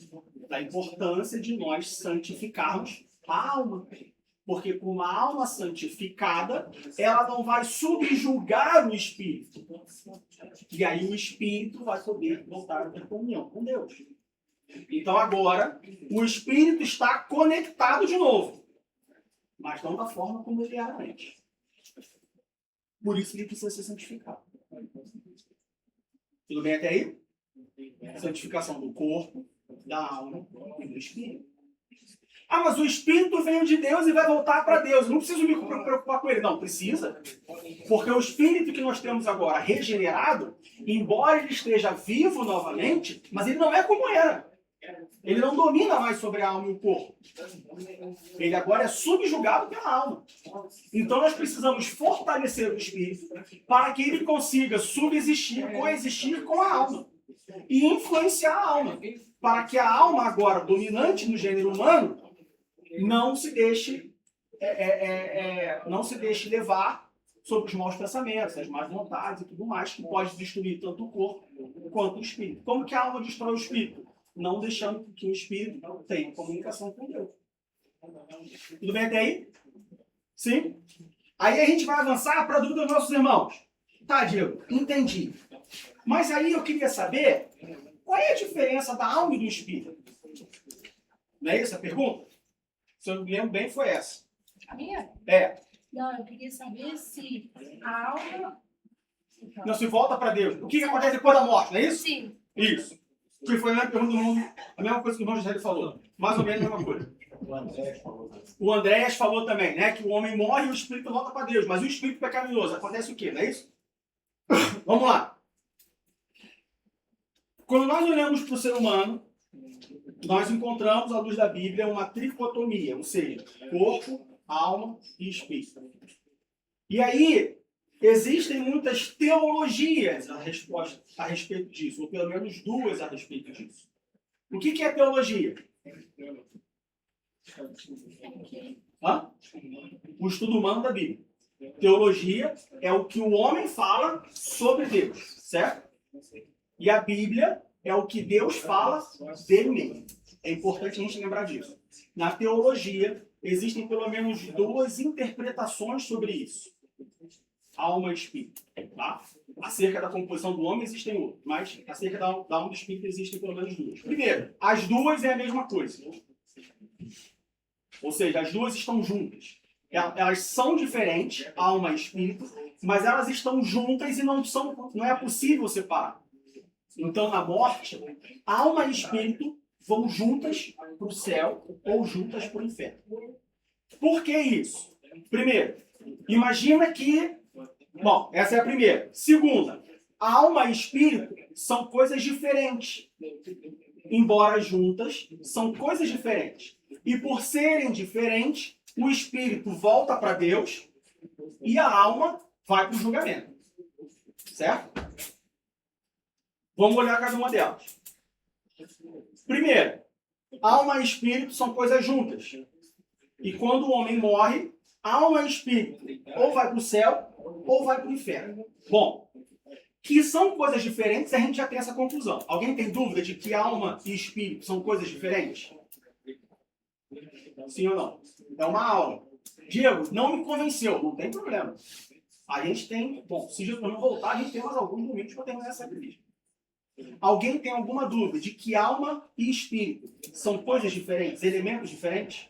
da importância de nós santificarmos a alma. Porque com uma alma santificada, ela não vai subjugar o espírito. E aí o espírito vai poder voltar a ter comunhão com Deus. Então agora, o espírito está conectado de novo. Mas não da forma como ele era antes. Por isso ele precisa ser santificado. Tudo bem até aí? Santificação do corpo, da alma e do espírito. Ah, mas o espírito veio de Deus e vai voltar para Deus. Não preciso me preocupar com ele. Não, precisa. Porque o espírito que nós temos agora regenerado, embora ele esteja vivo novamente, mas ele não é como era. Ele não domina mais sobre a alma e o corpo. Ele agora é subjugado pela alma. Então nós precisamos fortalecer o espírito para que ele consiga subsistir, coexistir com a alma. E influenciar a alma. Para que a alma agora dominante no gênero humano não se deixe levar sobre os maus pensamentos, as más vontades e tudo mais, que pode destruir tanto o corpo quanto o espírito. Como que a alma destrói o espírito? Não deixando que o espírito tenha comunicação com Deus. Tudo bem até aí? Sim? Aí a gente vai avançar para a dúvida dos nossos irmãos. Tá, Diego, entendi. Mas aí eu queria saber qual é a diferença da alma e do espírito? Não é essa a pergunta? Se eu me lembro bem, foi essa. A minha? É. Não, eu queria saber se a alma... Não se volta para Deus. O que acontece depois da morte, não é isso? Sim. Isso. Que foi a mesma pergunta do irmão, a mesma coisa que o irmão José falou. Mais ou menos a mesma coisa. O Andréas falou também, né? Que o homem morre e o espírito volta para Deus. Mas o espírito pecaminoso, acontece o quê? Não é isso? Vamos lá. Quando nós olhamos para o ser humano, nós encontramos, à luz da Bíblia, uma tricotomia, ou seja, corpo, alma e espírito. E aí, existem muitas teologias a respeito disso, ou pelo menos duas a respeito disso. O que é teologia? Hã? O estudo humano da Bíblia. Teologia é o que o homem fala sobre Deus, certo? E a Bíblia é o que Deus fala dele mesmo. É importante a gente lembrar disso. Na teologia, existem pelo menos duas interpretações sobre isso. Alma e espírito. Tá? Acerca da composição do homem existem outras, mas acerca da alma e do espírito existem pelo menos duas. Primeiro, as duas é a mesma coisa. Ou seja, as duas estão juntas. Elas são diferentes, alma e espírito, mas elas estão juntas e não é possível separar. Então, na morte, alma e espírito vão juntas para o céu ou juntas para o inferno. Por que isso? Primeiro, imagina que... Bom, essa é a primeira. Segunda, alma e espírito são coisas diferentes. Embora juntas, são coisas diferentes. E por serem diferentes, o espírito volta para Deus e a alma vai para o julgamento. Certo? Vamos olhar cada uma delas. Primeiro, alma e espírito são coisas juntas. E quando o homem morre, alma e espírito ou vai para o céu ou vai para o inferno. Bom, que são coisas diferentes, a gente já tem essa conclusão. Alguém tem dúvida de que alma e espírito são coisas diferentes? Sim ou não? É uma aula. Diego, não me convenceu. Não tem problema. A gente tem... Bom, se Jesus não voltar, a gente tem mais alguns momentos para terminar essa entrevista. Alguém tem alguma dúvida de que alma e espírito são coisas diferentes, elementos diferentes?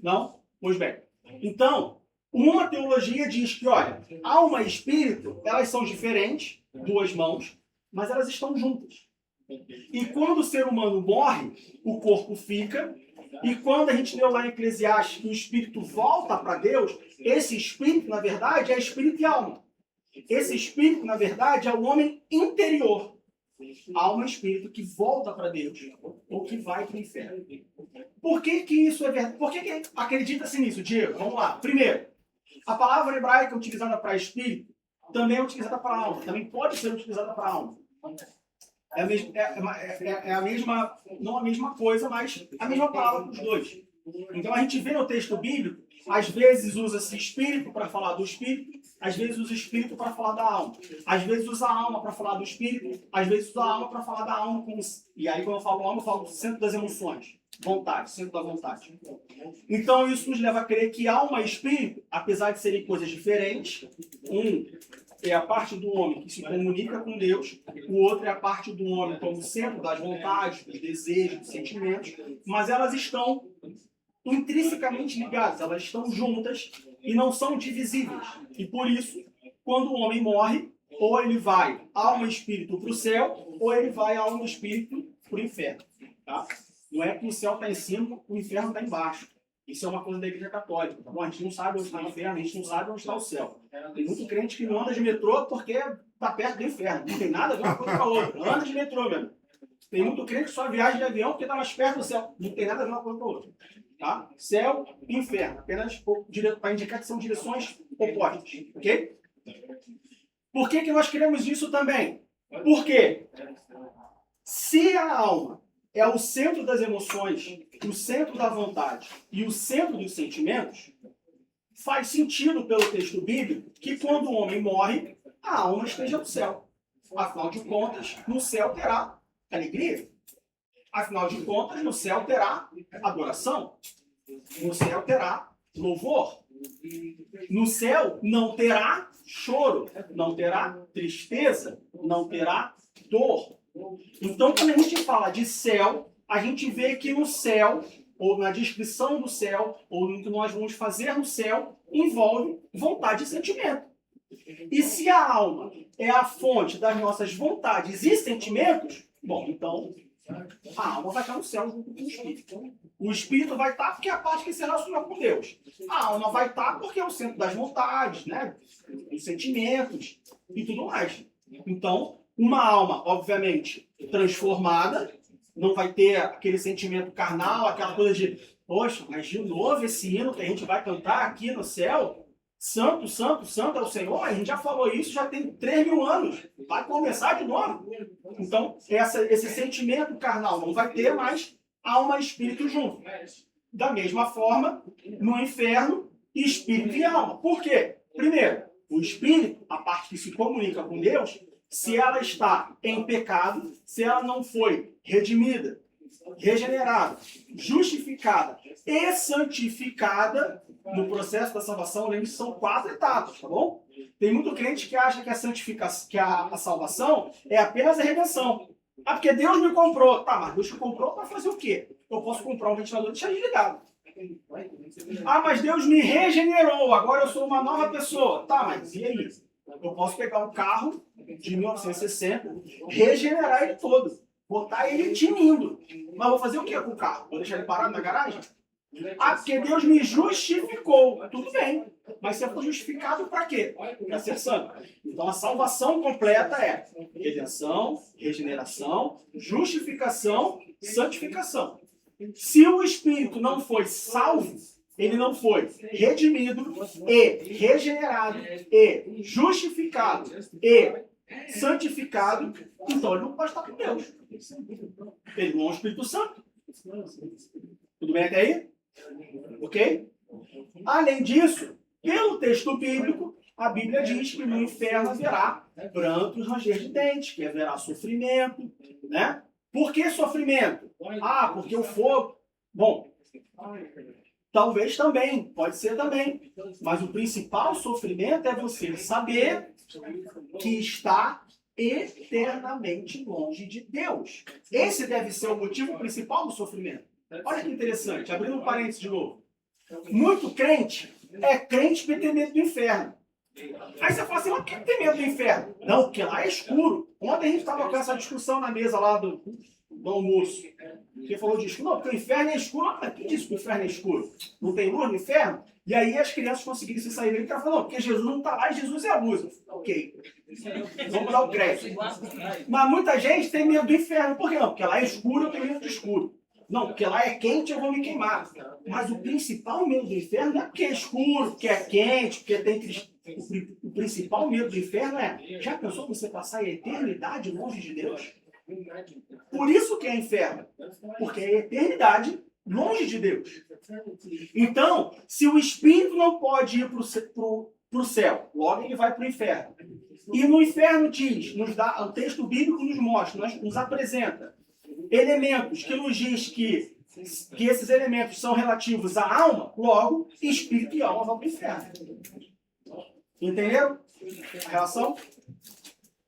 Não? Pois bem. Então, uma teologia diz que, olha, alma e espírito, elas são diferentes, duas mãos, mas elas estão juntas. E quando o ser humano morre, o corpo fica, e quando a gente leu lá em Eclesiastes que o espírito volta para Deus, esse espírito, na verdade, é espírito e alma. Esse espírito, na verdade, é o homem interior. Alma e espírito que volta para Deus, ou que vai para o inferno. Por que isso é verdade? Por que acredita-se nisso, Diego? Vamos lá. Primeiro, a palavra hebraica utilizada para espírito também é utilizada para alma. Também pode ser utilizada para alma. É a mesma, não a mesma coisa, mas a mesma palavra para os dois. Então a gente vê no texto bíblico, às vezes usa-se espírito para falar do espírito, às vezes usa espírito para falar da alma. Às vezes usa a alma para falar do espírito, às vezes usa a alma para falar da alma. E aí quando eu falo alma, eu falo do centro das emoções. Vontade, centro da vontade. Então isso nos leva a crer que alma e espírito, apesar de serem coisas diferentes, um é a parte do homem que se comunica com Deus, o outro é a parte do homem como centro das vontades, dos desejos, dos sentimentos, mas elas estão intrinsecamente ligadas, elas estão juntas e não são divisíveis. E por isso, quando o homem morre, ou ele vai alma e espírito para o céu, ou ele vai alma e espírito para o inferno. Tá? Não é que o céu está em cima, o inferno está embaixo. Isso é uma coisa da Igreja Católica. Tá bom? A gente não sabe onde está o inferno, a gente não sabe onde está o céu. Tem muito crente que não anda de metrô porque está perto do inferno. Não tem nada a ver uma coisa com a outra. Anda de metrô mesmo. Tem muito crente que só viaja de avião porque está mais perto do céu. Não tem nada a ver uma coisa com a outra. Tá? Céu e inferno. Apenas para indicar que são direções opostas. Ok? Por que nós queremos isso também? Porque se a alma é o centro das emoções, o centro da vontade e o centro dos sentimentos, faz sentido pelo texto bíblico que quando o homem morre, a alma esteja no céu. Afinal de contas, no céu terá alegria. Afinal de contas, no céu terá adoração. No céu terá louvor. No céu não terá choro, não terá tristeza, não terá dor, Então, quando a gente fala de céu, a gente vê que no céu, ou na descrição do céu, ou no que nós vamos fazer no céu, envolve vontade e sentimento. E se a alma é a fonte das nossas vontades e sentimentos, bom, então a alma vai estar no céu junto com o espírito. O espírito vai estar porque é a parte que se relaciona com Deus. A alma vai estar porque é o centro das vontades, né? Dos sentimentos e tudo mais. Então, uma alma, obviamente, transformada, não vai ter aquele sentimento carnal, aquela coisa de, poxa, mas de novo esse hino que a gente vai cantar aqui no céu, santo, santo, santo é o Senhor, a gente já falou isso, já tem 3.000 anos, vai começar de novo. Então, esse sentimento carnal não vai ter, mas alma e espírito junto. Da mesma forma, no inferno, espírito e alma. Por quê? Primeiro, o espírito, a parte que se comunica com Deus, se ela está em pecado, se ela não foi redimida, regenerada, justificada e santificada no processo da salvação, lembre que são 4 etapas, tá bom? Tem muito crente que acha que a santificação, que a salvação é apenas a redenção. Ah, porque Deus me comprou. Tá, mas Deus te comprou para fazer o quê? Eu posso comprar um ventilador e deixar ele ligado. Ah, mas Deus me regenerou, agora eu sou uma nova pessoa. Tá, mas e aí? Eu posso pegar um carro de 1960, regenerar ele todo, botar ele tinindo. Mas vou fazer o quê com o carro? Vou deixar ele parado na garagem? Ah, porque Deus me justificou. Tudo bem. Mas você foi justificado para quê? Para ser santo. Então a salvação completa é redenção, regeneração, justificação, santificação. Se o Espírito não foi salvo, ele não foi redimido e regenerado e justificado e santificado, então ele não pode estar com Deus. Ele não é o Espírito Santo. Tudo bem até aí? Ok? Além disso, pelo texto bíblico, a Bíblia diz que no inferno haverá pranto e ranger de dentes, que haverá sofrimento, né? Por que sofrimento? Ah, porque o fogo... Bom, talvez também, pode ser também. Mas o principal sofrimento é você saber que está eternamente longe de Deus. Esse deve ser o motivo principal do sofrimento. Olha que interessante, abrindo um parênteses de novo. Muito crente é crente porque tem medo do inferno. Aí você fala assim, mas por que tem medo do inferno? Não, porque lá é escuro. Ontem a gente estava com essa discussão na mesa lá do almoço. Você falou de escuro. Não, porque o inferno é escuro. Ah, mas quem disse que o inferno é escuro? Não tem luz no inferno? E aí as crianças conseguiram se sair dele e estavam falando, não, porque Jesus não está lá e Jesus é a luz. Ok. Vamos dar o crédito. Mas muita gente tem medo do inferno. Por quê? Não, porque lá é escuro, eu tenho medo de escuro. Não, porque lá é quente, eu vou me queimar. Mas o principal medo do inferno não é porque é escuro, porque é quente, porque tem... O principal medo do inferno é, já pensou você passar a eternidade longe de Deus? Por isso que é inferno. Porque é a eternidade longe de Deus. Então, se o espírito não pode ir para o céu, logo ele vai para o inferno. E no inferno diz, o texto bíblico nos mostra, nos apresenta elementos que nos diz que esses elementos são relativos à alma, logo, espírito e alma vão para o inferno. Entenderam a relação?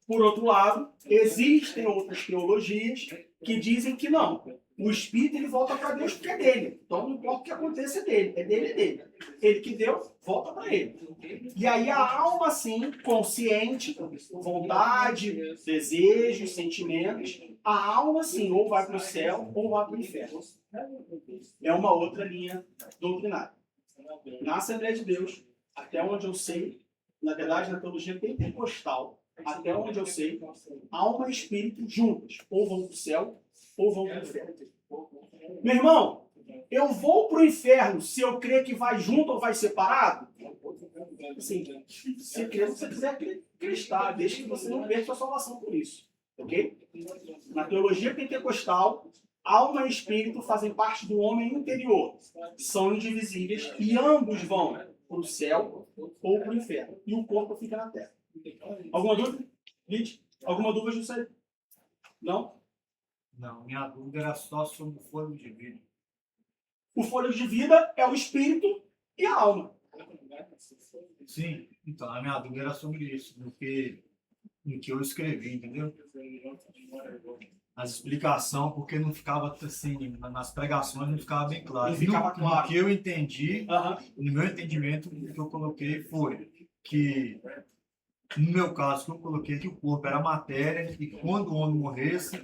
Por outro lado, existem outras teologias que dizem que não. O espírito ele volta para Deus porque é dele. Então não importa o que aconteça, é dele. É dele, é dele. Ele que deu, volta para ele. E aí a alma, sim, consciente, vontade, desejos, sentimentos, a alma, sim, ou vai para o céu ou vai para o inferno. É uma outra linha doutrinária. Na Assembleia de Deus, até onde eu sei, na verdade, na teologia pentecostal, até onde eu sei, alma e espírito juntos, ou vão para o céu, ou vão para o inferno. Meu irmão, eu vou para o inferno se eu crer que vai junto ou vai separado? Assim, se crer, se você quiser acreditar, desde que você não perca a salvação por isso. Ok? Na teologia pentecostal, alma e espírito fazem parte do homem interior. São indivisíveis e ambos vão para o céu ou para o inferno. E o corpo fica na terra. Alguma dúvida? Lid? Alguma dúvida, José? Não? Não, minha dúvida era só sobre o fôlego de vida. O fôlego de vida é o espírito e a alma. Sim, então a minha dúvida era sobre isso, porque no que eu escrevi, entendeu? As explicações, porque não ficava assim, nas pregações não ficava bem claro. Não ficava No claro. que eu entendi, Aham. no meu entendimento, o que eu coloquei foi que, no meu caso, que eu coloquei que o corpo era matéria e quando o homem morresse,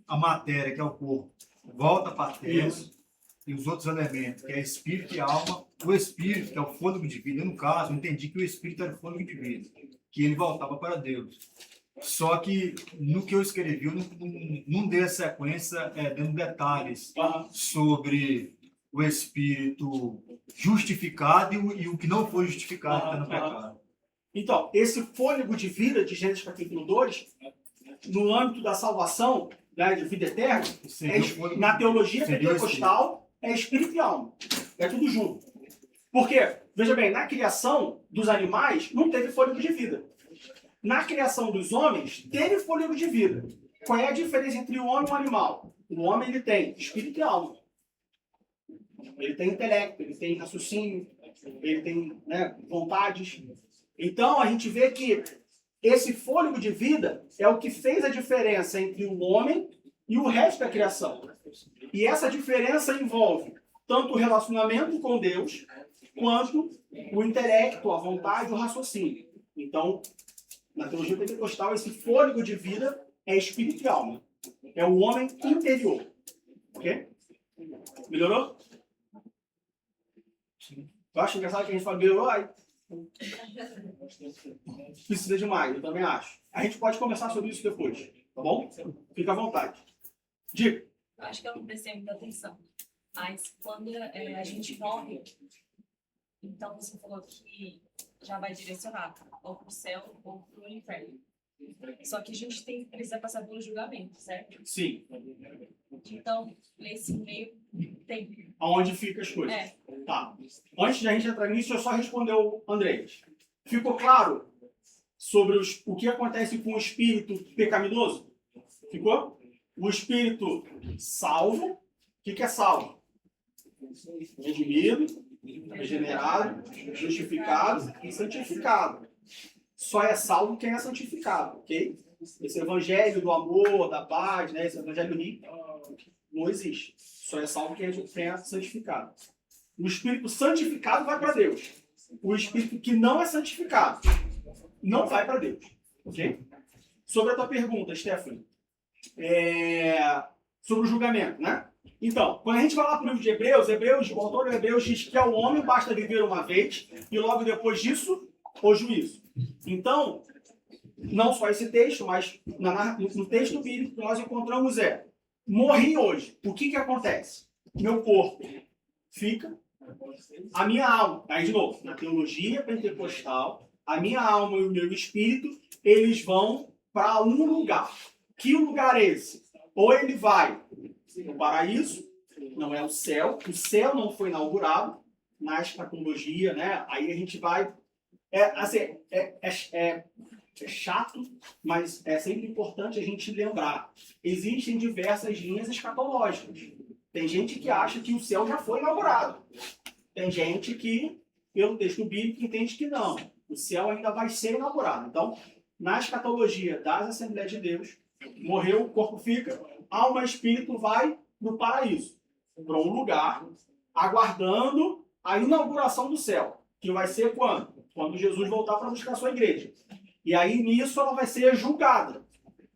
a matéria, que é o corpo, volta para a terra. Isso. E os outros elementos, que é espírito e alma, o espírito, que é o fôlego de vida. No caso, eu entendi que o espírito era o fôlego de vida, que ele voltava para Deus. Só que no que eu escrevi, eu não dei a sequência dando detalhes Aham. sobre o espírito justificado e o que não foi justificado está no pecado. Então, esse fôlego de vida de Gênesis capítulo 2, no âmbito da salvação, né, de vida eterna, Seria o fôlego- na teologia seria o pentecostal, é espírito e alma. É tudo junto. Porque, veja bem, na criação dos animais, não teve fôlego de vida. Na criação dos homens, teve fôlego de vida. Qual é a diferença entre o homem e o animal? O homem, ele tem espírito e alma. Ele tem intelecto, ele tem raciocínio, ele tem, né, vontades. Então, a gente vê que esse fôlego de vida é o que fez a diferença entre o homem e o resto da criação. E essa diferença envolve tanto o relacionamento com Deus, quanto o intelecto, a vontade, o raciocínio. Então, na teologia pentecostal, esse fôlego de vida é espírito e alma. É o homem interior. Ok? Melhorou? Eu acho engraçado que a gente fala melhorou, aí precisa de mais, eu também acho. A gente pode conversar sobre isso depois, tá bom? Fica à vontade. Diga. Eu acho que eu não prestei muita atenção. Mas quando a gente morre, então você falou que já vai direcionar ou para o céu ou para o inferno. Só que a gente precisa passar pelo julgamento, certo? Sim. Então, nesse meio tempo. Aonde ficam as coisas? É. Tá. Antes de a gente entrar nisso, eu só responder o Andrés. Ficou claro sobre o que acontece com o espírito pecaminoso? Ficou? O espírito salvo. O que é salvo? Redimido, regenerado, justificado e santificado. Só é salvo quem é santificado, ok? Esse evangelho do amor, da paz, né? Esse evangelho rico, não existe. Só é salvo quem é santificado. O espírito santificado vai para Deus. O espírito que não é santificado não vai para Deus, ok? Sobre a tua pergunta, Stephanie, sobre o julgamento, né? Então, quando a gente vai lá para o livro de Hebreus, o autor de Hebreus diz que ao homem basta viver uma vez e logo depois disso, o juízo. Então, não só esse texto, mas no texto bíblico que nós encontramos morri hoje. O que acontece? Meu corpo fica, a minha alma, aí de novo, na teologia pentecostal, a minha alma e o meu espírito, eles vão para um lugar. Que lugar é esse? Ou ele vai no paraíso, não é o céu não foi inaugurado na escatologia, né? Aí a gente vai... É chato, mas é sempre importante a gente lembrar. Existem diversas linhas escatológicas. Tem gente que acha que o céu já foi inaugurado. Tem gente que, pelo texto bíblico, entende que não. O céu ainda vai ser inaugurado. Então, na escatologia das Assembleias de Deus, morreu, o corpo fica, alma e espírito vai no paraíso, para um lugar, aguardando a inauguração do céu, que vai ser quando? Quando Jesus voltar para buscar a sua igreja. E aí, nisso, ela vai ser julgada.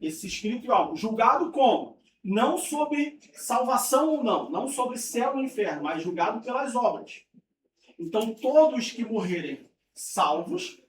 Esse espírito e alma. Julgado como? Não sobre salvação ou não sobre céu ou inferno, mas julgado pelas obras. Então, todos que morrerem salvos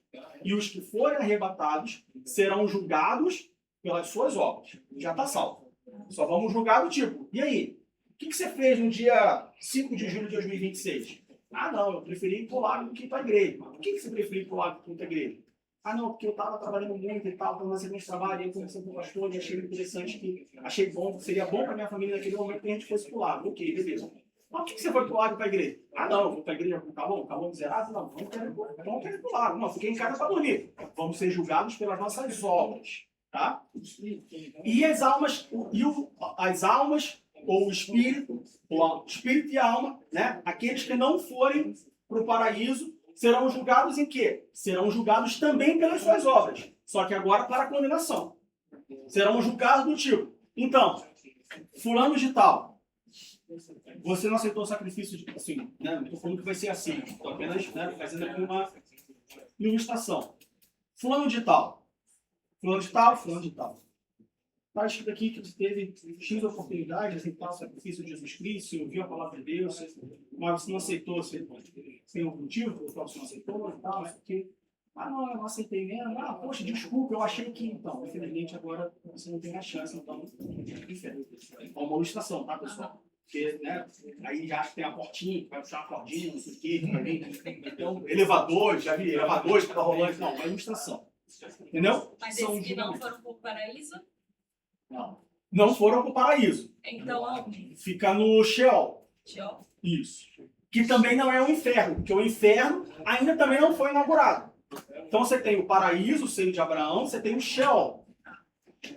e os que forem arrebatados serão julgados pelas suas obras. Já está salvo. Só vamos julgar do tipo, e aí? O que você fez no dia 5 de julho de 2026? Ah, não, eu preferi ir para o lado do que ir para a igreja. Mas por que você preferiu ir para o lado do que ir para a igreja? Ah, não, porque eu estava trabalhando muito e tal, estava na sequência de trabalho, e eu conversei com o pastor e achei interessante, achei bom, seria bom para minha família naquele momento que a gente fosse para o lado. Ok, beleza. Mas por que você foi para o lado e para a igreja? Ah, não, eu vou para a igreja com o calão miserável? Não, vamos querer ir para o lado. Não, fiquei em casa para dormir. Vamos ser julgados pelas nossas obras. Tá? E as almas, as almas, ou o espírito e a alma, né? Aqueles que não forem para o paraíso, serão julgados em quê? Serão julgados também pelas suas obras. Só que agora para condenação. Serão julgados do tipo, então, fulano de tal, você não aceitou o sacrifício de, assim, né? Não estou falando que vai ser assim, estou apenas, né, fazendo aqui uma ilustração. Fulano de tal, fulano de tal, fulano de tal. Está escrito aqui que você teve X oportunidade de aceitar o sacrifício de Jesus Cristo, você ouviu a palavra de Deus, mas você não aceitou, você tem algum motivo pelo qual você não aceitou e tal, isso aqui. Ah, não, eu não aceitei mesmo. Ah, poxa, desculpa, eu achei que... Então, infelizmente, agora você não tem mais chance, então, inferno. É uma ilustração, tá, pessoal? Porque, né, aí já acha que tem a portinha, que vai puxar uma cordinha, não sei o quê, então, elevadores, já vi elevadores que tá rolando. Não, é uma ilustração. Entendeu? Mas esses que não foram para o paraíso, Não foram para o paraíso. então, Fica no Sheol. tchau. Isso. Que também não é o inferno, porque o inferno ainda também não foi inaugurado. Então você tem o paraíso, o seio de Abraão, você tem o Sheol.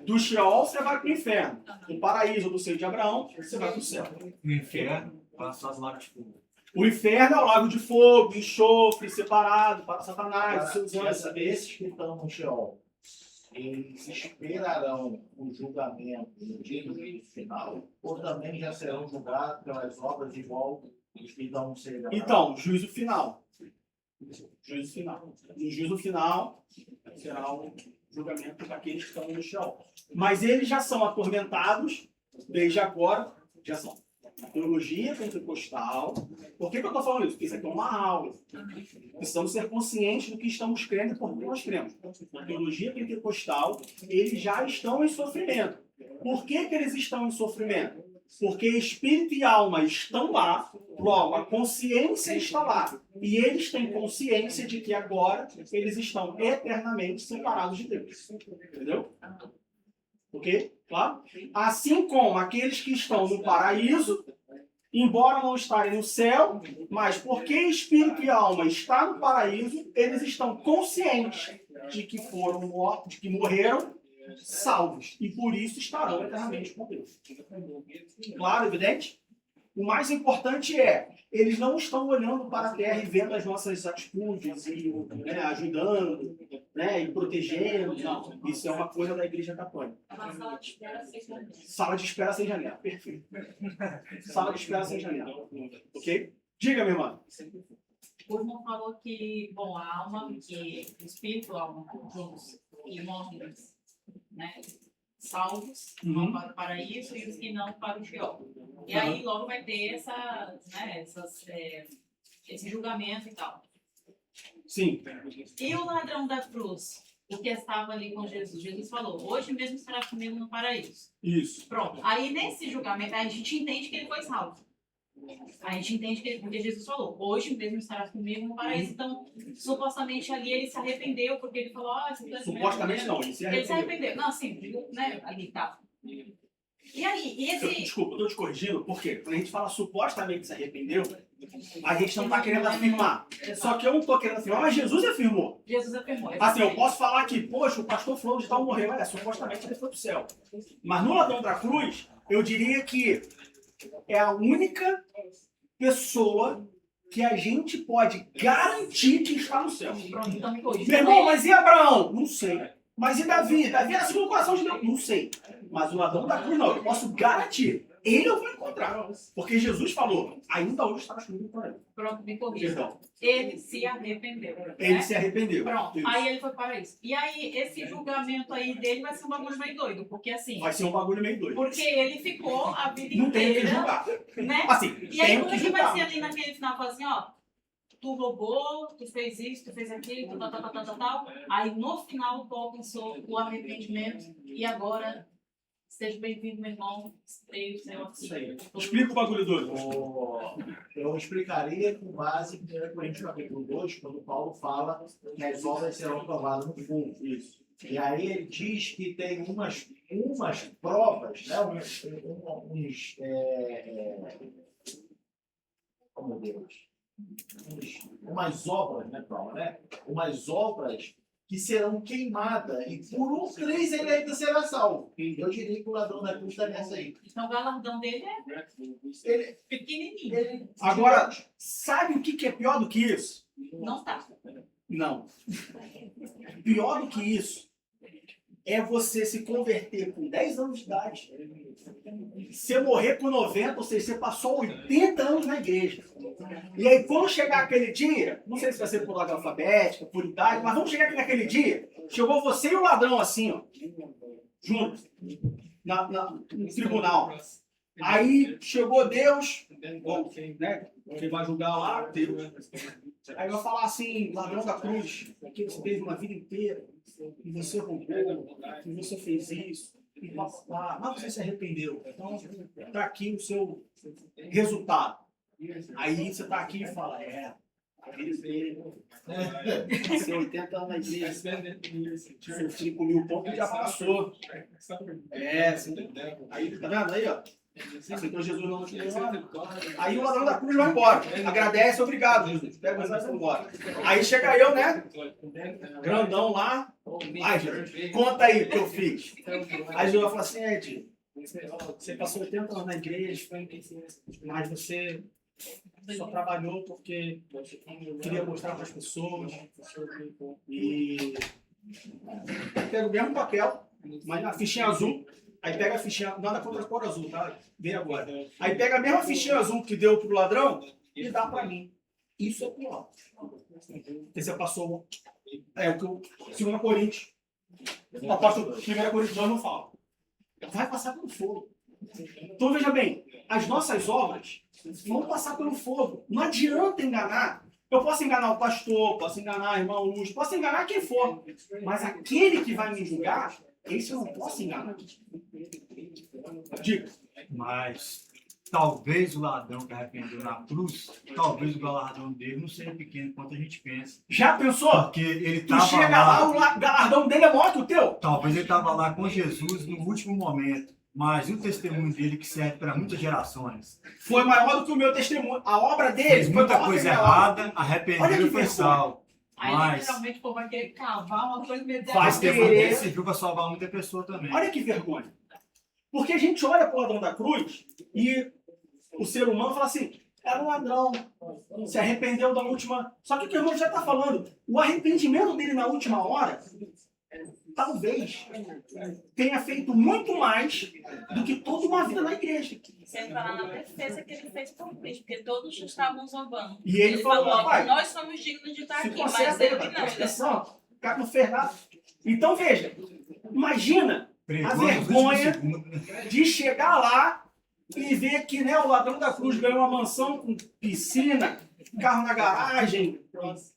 Do Sheol você vai para o inferno. Do paraíso, do seio de Abraão, você vai para o céu. No inferno, passa as lagas de fogo. O inferno é o lago de fogo, enxofre, separado para Satanás, seus anjos. Esses que estão no Sheol, eles esperarão o julgamento no dia do juízo final, ou também já serão julgados pelas obras igual os que estão no seio. Então, juízo final. Juízo final. No juízo final será o julgamento daqueles que estão no Sheol. Mas eles já são atormentados, desde agora, já são. A teologia pentecostal. Por que eu estou falando isso? Porque isso aqui é uma aula. Precisamos ser conscientes do que estamos crendo e por que nós cremos. Na teologia pentecostal, eles já estão em sofrimento. Por que eles estão em sofrimento? Porque espírito e alma estão lá, logo a consciência está lá. E eles têm consciência de que agora eles estão eternamente separados de Deus. Entendeu? Ok? Claro? Assim como aqueles que estão no paraíso, embora não estarem no céu, mas porque espírito e alma está no paraíso, eles estão conscientes de que foram mortos, de que morreram salvos. E por isso estarão eternamente com Deus. Claro, evidente? O mais importante é, eles não estão olhando para a terra e vendo as nossas atitudes e, né, ajudando, né, e protegendo. Não, isso é uma coisa da Igreja Católica. É uma sala de espera sem janela. Sala de espera sem janela. Perfeito. Sala de espera sem janela. Ok? Diga, minha irmã. O irmão falou que, bom, a alma, que o espírito, a alma, juntos, e morrem, né, salvos, vão para o paraíso e os que não para o Sheol. E aí logo vai ter esse julgamento e tal. Sim. E o ladrão da cruz, o que estava ali com Jesus? Jesus falou, hoje mesmo estará comigo no paraíso. Isso. Pronto. Aí nesse julgamento a gente entende que ele foi salvo. A gente entende que porque Jesus falou, hoje mesmo estarás comigo no paraíso. Então, supostamente ali ele se arrependeu, porque ele falou, Supostamente não, ele se ele se arrependeu. arrependeu. Não, sim, né? Ali tá. E aí, e esse. Desculpa, eu estou te corrigindo, porque quando a gente fala supostamente se arrependeu, a gente não está querendo afirmar. Só que eu não estou querendo afirmar, mas Jesus afirmou. Jesus afirmou. Assim, eu posso falar que, poxa, o pastor fulano de tal morreu, mas supostamente ele foi para o céu. Mas no ladrão da cruz, eu diria que é a única pessoa que a gente pode garantir que está no céu. Pronto, então me corrija. Meu irmão, mas e Abraão? Não sei. Mas e Davi? Davi era segundo o coração de Deus? Não sei. Mas o ladrão da cruz não, eu posso garantir. Ele eu vou encontrar. Porque Jesus falou, ainda hoje está comigo por aí. Pronto, me corrija. Perdão. Ele se arrependeu. Ele né? se arrependeu. Pronto, Isso. aí ele foi para isso. E aí, esse julgamento aí dele vai ser um bagulho meio doido, porque assim. Vai ser um bagulho meio doido. Porque ele ficou a vida Não tem o que inteira, julgar. né? Assim, E aí, tem o como que é que vai julgar. ser ali naquele final? Fala assim, ó, tu roubou, tu fez isso, tu fez aquilo, tu tal. Aí no final tu alcançou o arrependimento e agora, seja bem-vindo, meu irmão, esteja o Senhor Isso aí. aqui. Explica o bagulho doido. Eu explicaria com base em 1 Coríntios capítulo 2, quando Paulo fala que as obras serão provadas no fogo. Isso. E aí ele diz que tem umas provas, né? Oh meu Deus. Umas obras, né, Paulo? Né? Umas obras que serão queimadas. E por um 3 ele ainda será salvo. Eu diria que o ladrão da cruz está nessa aí. Então o galardão dele é Ele, pequenininho. Agora, sabe o que é pior do que isso? Não tá. Não. Pior do que isso é você se converter com 10 anos de idade. Você morrer com 90, ou seja, você passou 80 anos na igreja. E aí, quando chegar aquele dia, não sei se vai ser por ordem alfabética, por idade, mas vamos chegar aqui naquele dia, chegou você e o ladrão assim, ó, juntos, no tribunal. Aí chegou Deus, né? Quem vai julgar lá, Deus. Aí vai falar assim, ladrão da cruz, que você teve uma vida inteira, e você roubou, e você fez isso, e blá, mas você se arrependeu. Então, tá aqui o seu resultado. Aí você tá aqui e fala, você 80 anos na igreja, 5 mil pontos já passou. Aí, tá vendo aí, ó? Então Jesus não te deu. Aí o ladrão da cruz vai embora. Agradece, obrigado, Jesus. Pega os olhos e vai embora. Aí chega eu, né? Grandão lá. Ai, Jesus, conta aí o que eu fiz. Aí Jesus vai falar assim, Ed, você passou 80 anos na igreja, mas você só trabalhou porque queria mostrar para as pessoas. E pega o mesmo papel, mas na fichinha azul. Aí pega a fichinha, nada contra a cor azul, tá? Vem agora. Aí pega a mesma fichinha azul que deu pro ladrão e dá para mim. Isso é pior. Porque você passou. É o que o 2 Coríntios. O apóstolo 1 Coríntios 2 não fala. Vai passar pelo fogo. Então veja bem, as nossas obras vão passar pelo fogo. Não adianta enganar. Eu posso enganar o pastor, posso enganar o irmão Luz, posso enganar quem for. Mas aquele que vai me julgar, esse eu não posso enganar. Diga. Mas talvez o ladrão que arrependeu na cruz, talvez o galardão dele não seja pequeno quanto a gente pensa. Já pensou? Porque ele Tu estava chega lá, o galardão dele é maior que o teu. talvez ele estava lá com Jesus no último momento, mas o testemunho dele que serve para muitas gerações. Foi maior do que o meu testemunho. A obra dele Fez foi muita maior coisa que a minha obra. errada, Olha que arrependeu e foi vergonha. salvo. Aí, Mas geralmente, o povo vai querer cavar uma coisa meio Vai esse ter- testemunho serviu para salvar muita pessoa também. Olha que vergonha. Porque a gente olha para o ladrão da cruz e o ser humano fala assim, era um ladrão, se arrependeu da última... Só que o que o irmão já está falando, o arrependimento dele na última hora, talvez tenha feito muito mais do que toda uma vida na igreja. Sem falar na defesa que ele fez por Cristo, porque todos estavam zombando. E ele falou, pai, nós somos dignos de estar se aqui, mas conserta aí, ele pai, não. presta Ele é só atenção, o cara não fez nada. Então veja, imagina Pregou a nos últimos vergonha segundos. de chegar lá e ver que, né, o ladrão da cruz ganhou uma mansão com piscina, carro na garagem,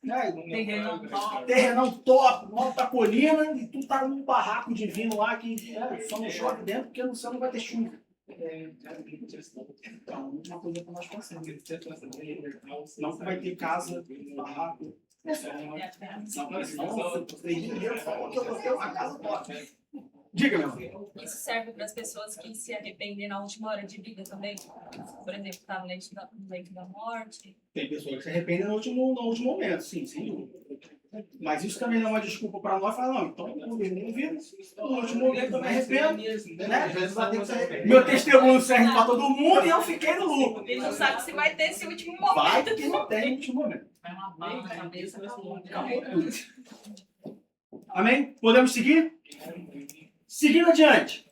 né, terreno top. terrenão top, alta colina, e tu tá num barraco divino lá que, né, só não chove dentro porque no céu não vai ter chuva. Então, uma coisa que nós pensamos. Não vai ter casa, barraco. Diga, meu filho. Isso serve para as pessoas que se arrependem na última hora de vida também. Por exemplo, tá no leito da morte. Tem pessoas que se arrependem no último momento, sim, sem dúvida. Mas isso também não é uma desculpa para nós falar, não, então eu não vi, no último momento eu me arrependo, né? Às vezes lá dentro você arrepende. Meu testemunho serve para todo mundo e eu fiquei no lucro. Ele não sabe se vai ter esse último Vai momento. que não tem no último momento. Vai uma bala na cabeça, acabou. Acabou tudo. Amém? Podemos seguir? Seguindo adiante.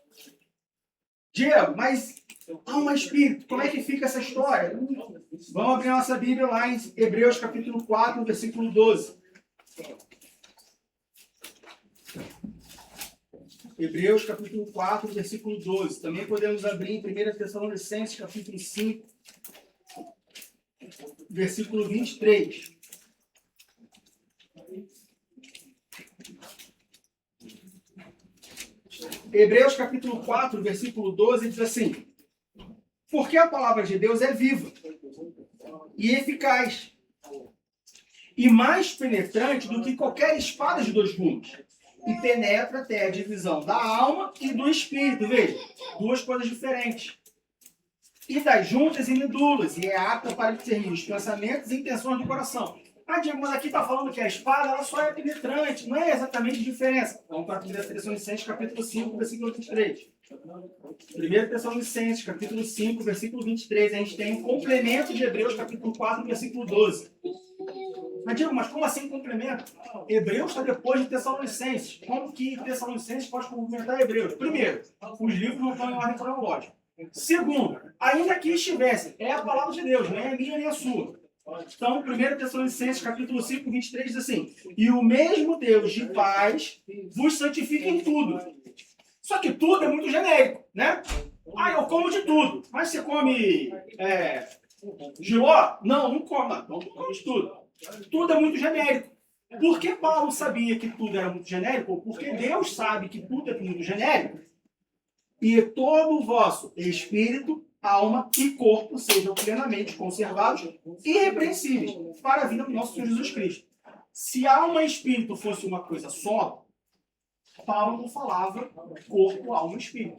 Diego, mas há um espírito. Como é que fica essa história? Vamos abrir nossa Bíblia lá em Hebreus capítulo 4, versículo 12. Hebreus capítulo 4, versículo 12. Também podemos abrir em 1 Tessalonicenses capítulo 5, versículo 23. Hebreus capítulo 4, versículo 12 diz assim: porque a palavra de Deus é viva e eficaz e mais penetrante do que qualquer espada de dois gumes e penetra até a divisão da alma e do espírito. Veja, duas coisas diferentes. E das juntas e medulas, e é apta para discernir os pensamentos e intenções do coração. Ah, Diego, mas aqui está falando que a espada ela só é penetrante, não é exatamente a diferença. Vamos para 1 Tessalonicenses, capítulo 5, versículo 23. 1 Tessalonicenses, capítulo 5, versículo 23. A gente tem um complemento de Hebreus, capítulo 4, versículo 12. Mas Diego, mas como assim complemento? Hebreus está depois de Tessalonicenses. Como que Tessalonicenses pode complementar Hebreus? Primeiro, os livros não estão em ordem cronológica. Segundo, ainda que estivesse, é a palavra de Deus, nem a minha nem a sua. Então, 1 Tessalonicenses, capítulo 5, 23, diz assim: e o mesmo Deus de paz vos santifica em tudo. Só que tudo é muito genérico, né? Ah, eu como de tudo. Mas você come giló? Não, não come. Não come de tudo. Tudo é muito genérico. Por que Paulo sabia que tudo era muito genérico? Porque Deus sabe que tudo é muito genérico. E todo o vosso espírito, alma e corpo sejam plenamente conservados e irrepreensíveis para a vida do nosso Senhor Jesus Cristo. Se alma e espírito fosse uma coisa só, Paulo não falava corpo, alma e espírito.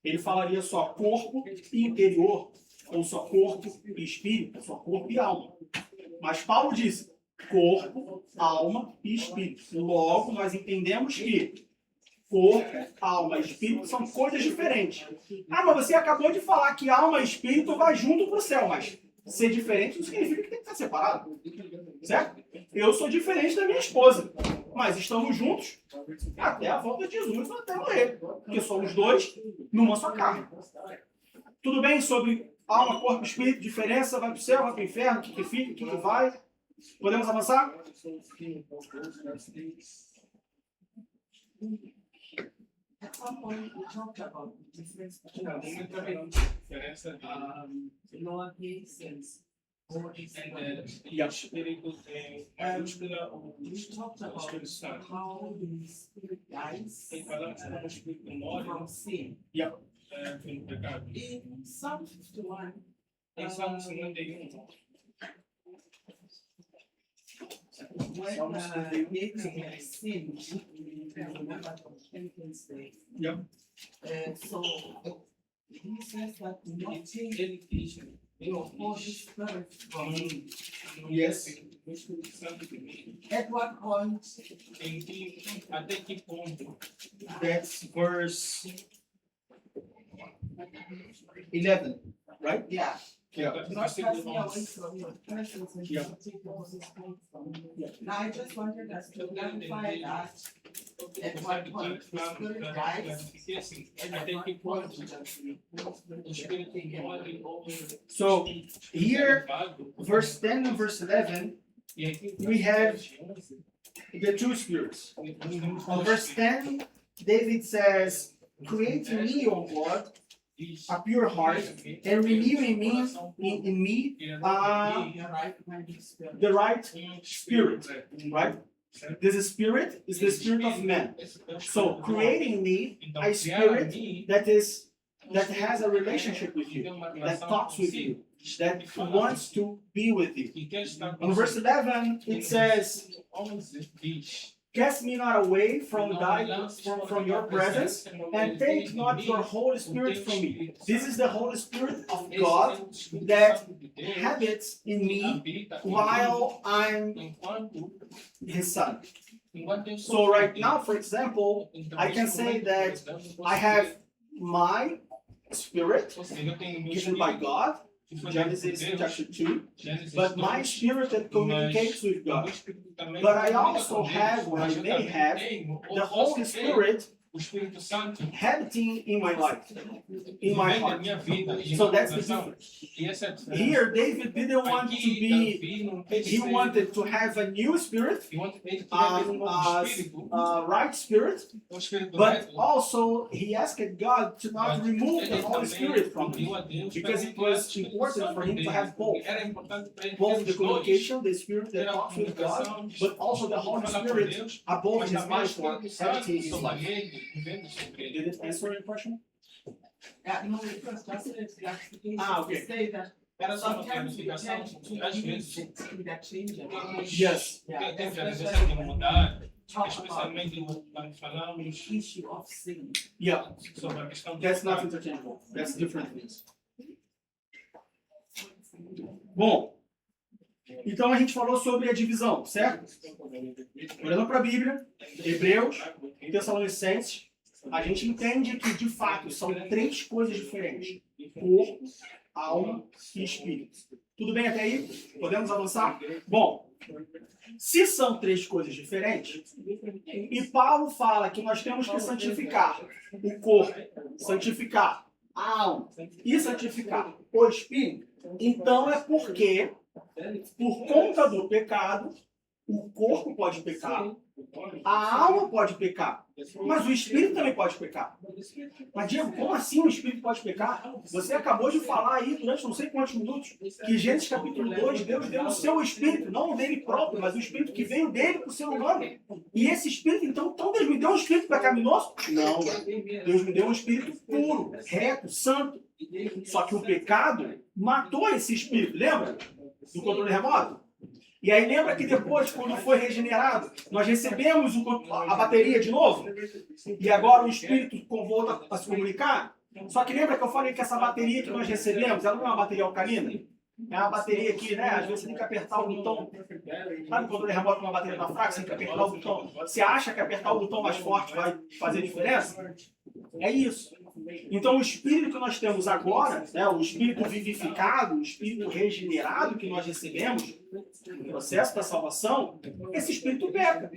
Ele falaria só corpo e interior, ou só corpo e espírito, só corpo e alma. Mas Paulo disse corpo, alma e espírito. Logo, nós entendemos que corpo, alma e espírito são coisas diferentes. Ah, mas você acabou de falar que alma e espírito vai junto para o céu, mas ser diferente não significa que tem que estar separado. Certo? Eu sou diferente da minha esposa, mas estamos juntos até a volta de Jesus, até morrer. Porque somos dois numa só carne. Tudo bem sobre alma, corpo e espírito? Diferença? Vai para o céu, vai para o inferno? O que fica? O que vai? Podemos avançar? At some point, we talked about the difference between lowercase sense or Espírito tem maiúscula ou we talked about Espírito Santo. how the spirit dies Tem falamos como o Espírito morre from sin. pelo pecado. In Psalm 51, Em Salmo 51, when David had sinned, remember the repentance day. So he says that not take ele diz your Holy Spirit from me. Yes. o Espírito Santo de mim. At what point Até que ponto? That's verse 11, right? yeah, Yeah. not passing away from your presence and Yeah. not take the Holy Spirit from me. Now I just wanted us to clarify that at what point the Spirit dies and at Até what que point ponto? the Holy Spirit O Espírito is taken away. morre ou So, here, verse 10 and verse 11, we have the two spirits. On verse 10, David says, create in me, O God, a pure heart, and renew in me The right-minded spirit. the right spirit, right? This spirit is the spirit of man. So, creating in me a spirit that has a relationship with you, that talks with you, that wants to be with you. On verse 11, it says, cast me not away from your presence, and take not your Holy Spirit from me. This is the Holy Spirit of God that habits in me while I'm his son. So right now, for example, I can say that I have my spirit given by God, Genesis chapter 2, but my spirit that communicates with God. But I also have, or I may have, the Holy Spirit habiting in my life, in my heart. So that's the difference. Here, David didn't want to be, he wanted to have a new spirit, right spirit, but also he asked God to not remove the Holy Spirit from him, because it was important for him to have both the communication, the spirit that talks with God, but also the Holy Spirit above his mind for habiting in his life. Did it answer your question? No, it was just an clarification Okay. to say that Era só uma sometimes we clarificação, tend to às use vezes, that change. Yes. Yeah, tem que especially when mudar, we talk about especialmente quando falamos the issue of sin. Yeah, sobre a questão do that's not pecado. interchangeable. That's different things. Bom, então a gente falou sobre a divisão, certo? Olhando para a Bíblia, Hebreus e Tessalonicenses, a gente entende que de fato são três coisas diferentes: corpo, alma e espírito. Tudo bem até aí? Podemos avançar? Bom, se são três coisas diferentes, e Paulo fala que nós temos que santificar o corpo, santificar a alma e santificar o espírito, então é porque, por conta do pecado, o corpo pode pecar, a alma pode pecar, mas o espírito também pode pecar. Mas, Diego, como assim o espírito pode pecar? Você acabou de falar aí durante não sei quantos minutos que Gênesis capítulo 2, Deus deu o seu espírito, não o dele próprio, mas o espírito que veio dele para o ser humano. E esse espírito, então Deus me deu um espírito pecaminoso? Não. Deus me deu um espírito puro, reto, santo. Só que o pecado matou esse espírito, lembra? Do controle remoto? E aí lembra que depois, quando foi regenerado, nós recebemos a bateria de novo? E agora o Espírito volta a se comunicar? Só que lembra que eu falei que essa bateria que nós recebemos, ela não é uma bateria alcalina? É uma bateria que, né, às vezes você tem que apertar o botão. Sabe quando ele remota uma bateria na fraca, você tem que apertar o botão. Você acha que apertar o botão mais forte vai fazer diferença? É isso. Então o Espírito que nós temos agora, né, o Espírito vivificado, o Espírito regenerado que nós recebemos no processo da salvação, esse Espírito peca.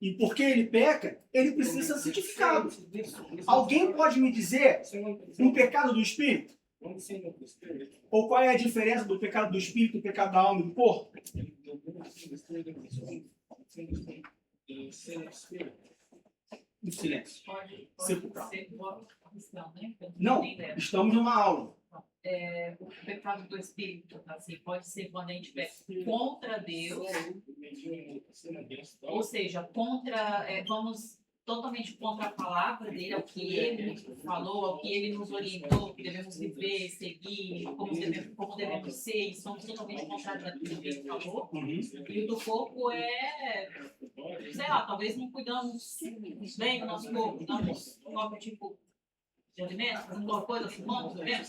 E porque ele peca, ele precisa ser santificado. Alguém pode me dizer um pecado do Espírito? Ou qual é a diferença do pecado do Espírito, do pecado da alma e do corpo? No silêncio. Pode Sepulcral. ser uma questão, né? Não, estamos numa aula. O pecado do espírito, assim, pode ser quando a gente peca contra Deus, ou seja, vamos totalmente contra a palavra dele, ao que ele falou, ao que ele nos orientou, que devemos viver, seguir, como devemos ser, e somos totalmente contrários àquilo que ele falou. E o do corpo sei lá, talvez não cuidamos bem do nosso corpo, damos qualquer tipo de alimento, fazendo qualquer coisa, fumando, bebendo.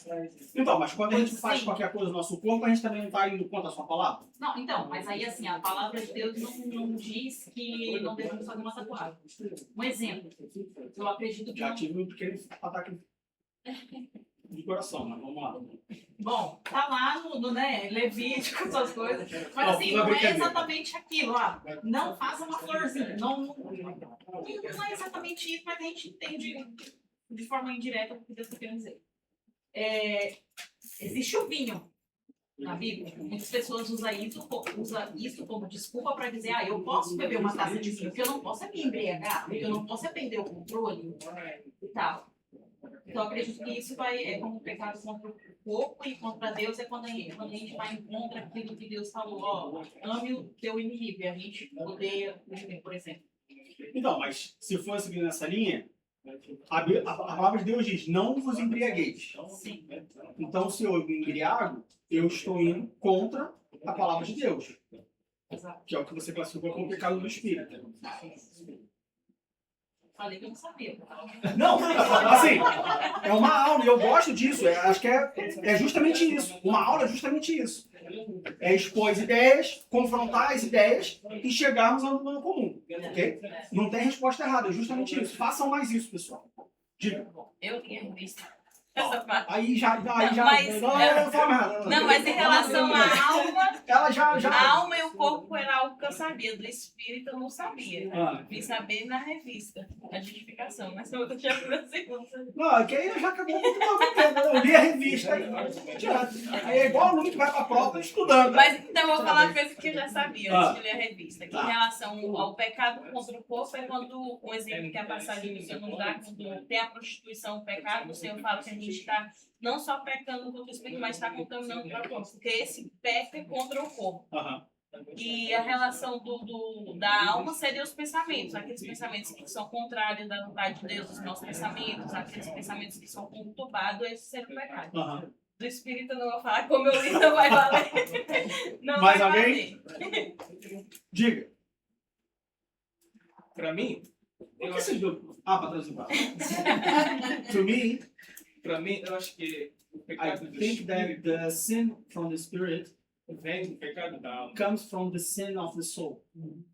Então, mas quando a gente faz qualquer coisa no nosso corpo, a gente também não está indo contra a sua palavra? Não, então, mas aí assim, a palavra de Deus não diz que não devemos fazer uma tatuagem. Um exemplo, eu acredito que Já tive um pequeno ataque de coração, mas vamos lá. bom, tá lá no né, Levítico, essas coisas, mas assim, Não, não é brincadeira. exatamente aquilo, não faça uma florzinha, não é exatamente isso, mas a gente entende de forma indireta o que Deus está querendo dizer. Existe o vinho na Bíblia. Muitas pessoas usam isso como desculpa para dizer, eu posso beber uma taça de vinho, porque eu não posso me embriagar, porque eu não posso perder o controle e tal. Então, eu acredito que isso como um pecado contra o corpo e contra Deus, quando a gente vai contra aquilo que Deus falou, ame o teu inimigo, e a gente odeia o inimigo, por exemplo. Então, mas se for seguir nessa linha, a palavra de Deus diz, não vos embriagueis. Sim. Então, se eu me embriago, eu estou indo contra a palavra de Deus. Exato. Que é o que você classificou como pecado do Espírito. Falei que eu não sabia. Não, assim, é uma aula, e eu gosto disso. Acho que é justamente isso. Uma aula é justamente isso. É expor as ideias, confrontar as ideias e chegarmos a um plano comum. Ok? Não tem resposta errada, é justamente isso. Façam mais isso, pessoal. Diga. Eu tinha visto essa parte. Aí já. Mas- não fala mais nada. Não, mas em relação à alma, Ela já. a alma e o corpo era algo que eu sabia. Do espírito eu não sabia. Ah. Vim saber na revista, a justificação. Mas eu tinha a segunda. Não, é que aí já acabou muito tempo. Eu li a revista. Aí é igual aluno que vai pra prova estudando. Mas então eu vou falar uma coisa que eu já sabia antes de ler a revista. Que Tá. em relação ao pecado contra o corpo é quando, um exemplo que a passagem no segundo lugar, quando tem a prostituição, o pecado, o Senhor fala que a gente está não só pecando contra o espírito, mas está contaminando o próprio corpo. Porque esse peca contra o corpo. Aham. E a relação da alma seria os pensamentos, aqueles pensamentos que são contrários da vontade de Deus, os nossos pensamentos, aqueles pensamentos que são conturbados, esse seria o pecado. Aham. Do espírito eu não vou falar, como eu li, não vai valer. Não Mais vai alguém? valer. Diga. Para mim, O que você viu? Para trazer To me, para mim, eu acho que o I pecado do think that espírito the sin from the spirit vem do pecado da alma, comes from the sin of the soul.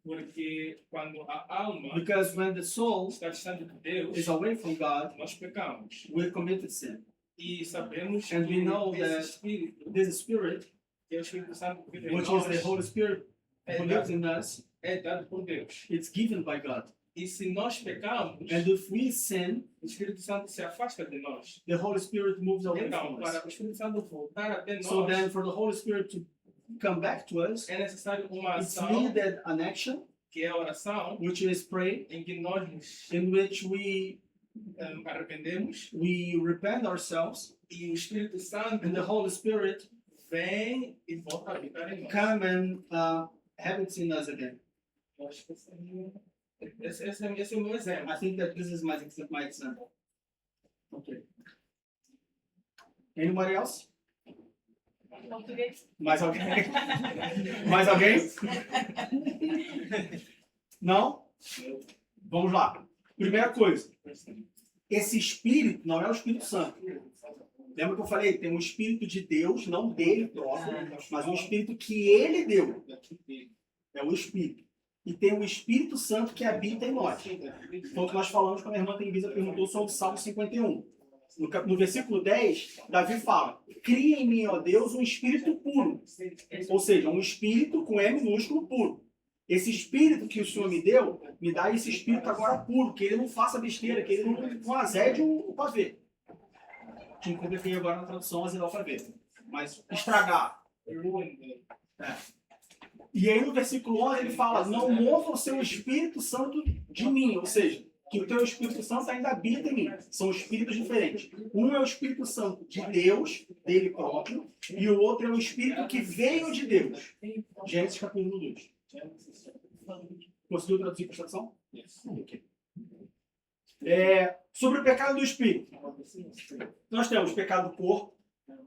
porque quando a alma Because when the soul está distante de Deus, is away from God, nós pecamos. we committed sin. E sabemos And we know que that esse Espírito, this Spirit, que é o Espírito Santo que vive em which is the nós, Holy Spirit who lives in us, é dado por Deus. it's given by God. E se nós pecarmos, And if we sin, o Espírito Santo se afasta de nós. the Holy Spirit moves away Então, from us. para o Espírito Santo voltar até nós, So then, for the Holy Spirit to come back to us, é necessário uma it's ação, needed an action, que é a oração, which is pray, em que nós nos in which we arrependemos repent ourselves, e o Espírito Santo and the Holy Spirit vem e volta a habitar em nós. come and habits in us again. Eu acho que esse é o meu exemplo. I think that this is my example. Okay. Anybody else? Português. Mais alguém? Mais alguém? Não? Vamos lá. Primeira coisa. Esse Espírito não é o Espírito Santo. Lembra que eu falei? Tem um Espírito de Deus, não dele próprio, mas um Espírito que ele deu. É o Espírito. E tem o Espírito Santo que habita em nós. Foi o que nós falamos quando a irmã Tenguisa perguntou sobre o Salmo 51. No versículo 10, Davi fala: cria em mim, ó Deus, um espírito puro. Ou seja, um espírito com E minúsculo puro. Esse espírito que o Senhor me deu, me dá esse espírito agora puro, que ele não faça besteira, que ele não azede o pavê. Que completei agora na tradução azedar o pavê. Mas estragar. E aí no versículo 11 ele fala: não mova o seu Espírito Santo de mim. Ou seja, que o teu Espírito Santo ainda habita em mim. São espíritos diferentes. Um é o Espírito Santo de Deus, dele próprio, e o outro é o Espírito que veio de Deus. Gênesis capítulo 2. Conseguiu traduzir para a estação? Okay. Sobre o pecado do Espírito. Nós temos pecado do corpo,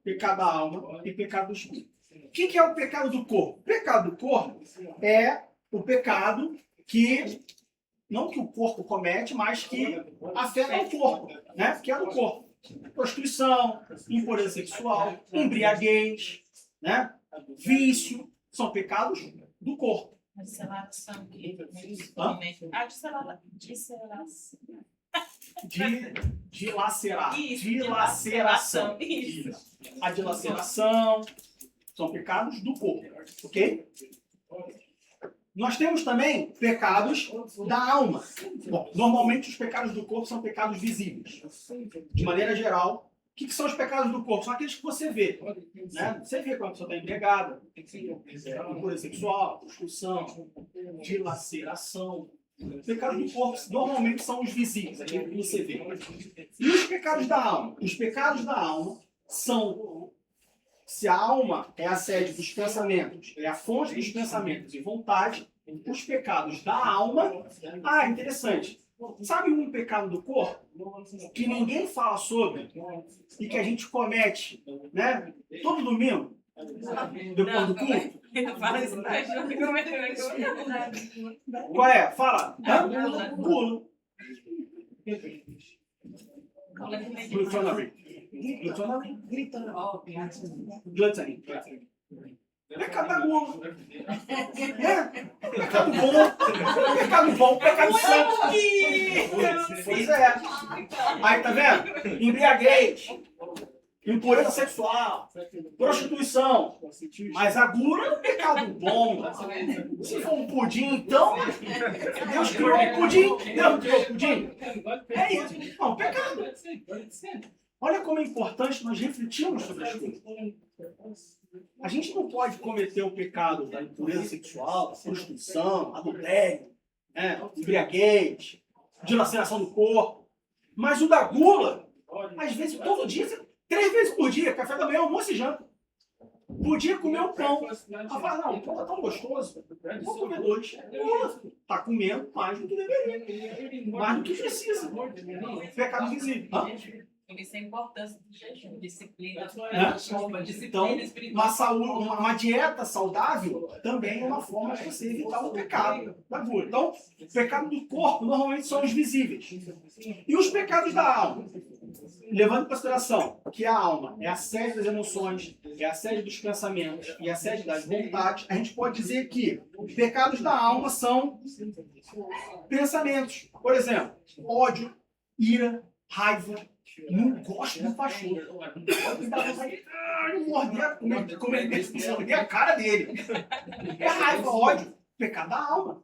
pecado da alma e pecado do Espírito. O que é o pecado do corpo? O pecado do corpo é o pecado que, não que o corpo comete, mas que afeta o corpo, né? Que é do corpo. Prostituição, impureza sexual, embriaguez, né? Vício, são pecados do corpo. Dilaceração. Dilacerar. Isso, Dilaceração. isso. A dilaceração são pecados do corpo, ok? Nós temos também pecados da alma. Bom, normalmente os pecados do corpo são pecados visíveis. De maneira geral, o que são os pecados do corpo? São aqueles que você vê. Né? Você vê quando a pessoa está embriagada, impureza sexual, prostituição, dilaceração. Os pecados do corpo normalmente são os visíveis, aqueles que você vê. E os pecados da alma? Os pecados da alma são... Se a alma é a sede dos pensamentos, é a fonte dos pensamentos e vontade, os pecados da alma... Ah, interessante. Sabe um pecado do corpo que ninguém fala sobre e que a gente comete, né? Todo domingo, depois do culto? Qual é? Fala. Pulo. Gluttony. Pecado da gula. Pecado bom. Pecado bom. Pecado santo. Pois é. Aí, tá vendo? Embriaguez. Impureza sexual. Prostituição. Mas a gula é um pecado bom. Se for um pudim, então... Deus criou um pudim. Deus criou um pudim. É isso. Não, pecado. Olha como é importante nós refletirmos sobre as coisas. A gente não pode cometer o pecado da impureza sexual, da prostituição, adultério, embriaguez, dilaceração do corpo. Mas o da gula, às vezes, todo dia, 3 vezes por dia, café da manhã, almoço e janta. Podia comer um pão. Ela fala, não, o pão tá tão gostoso, vou comer 2. Tá comendo mais do que deveria. Mais do que precisa. Pecado visível. Por isso a importância do jejum, disciplina, Então, uma, saúde, uma dieta saudável também é uma forma de você evitar o pecado da gula. Então, o pecado do corpo normalmente são os visíveis. E os pecados da alma? Levando em consideração que a alma é a sede das emoções, é a sede dos pensamentos e a sede das vontades, a gente pode dizer que os pecados da alma são pensamentos. Por exemplo, ódio, ira, raiva, não gosto do pastor. Morder a cara dele. É raiva, ódio, pecado da alma.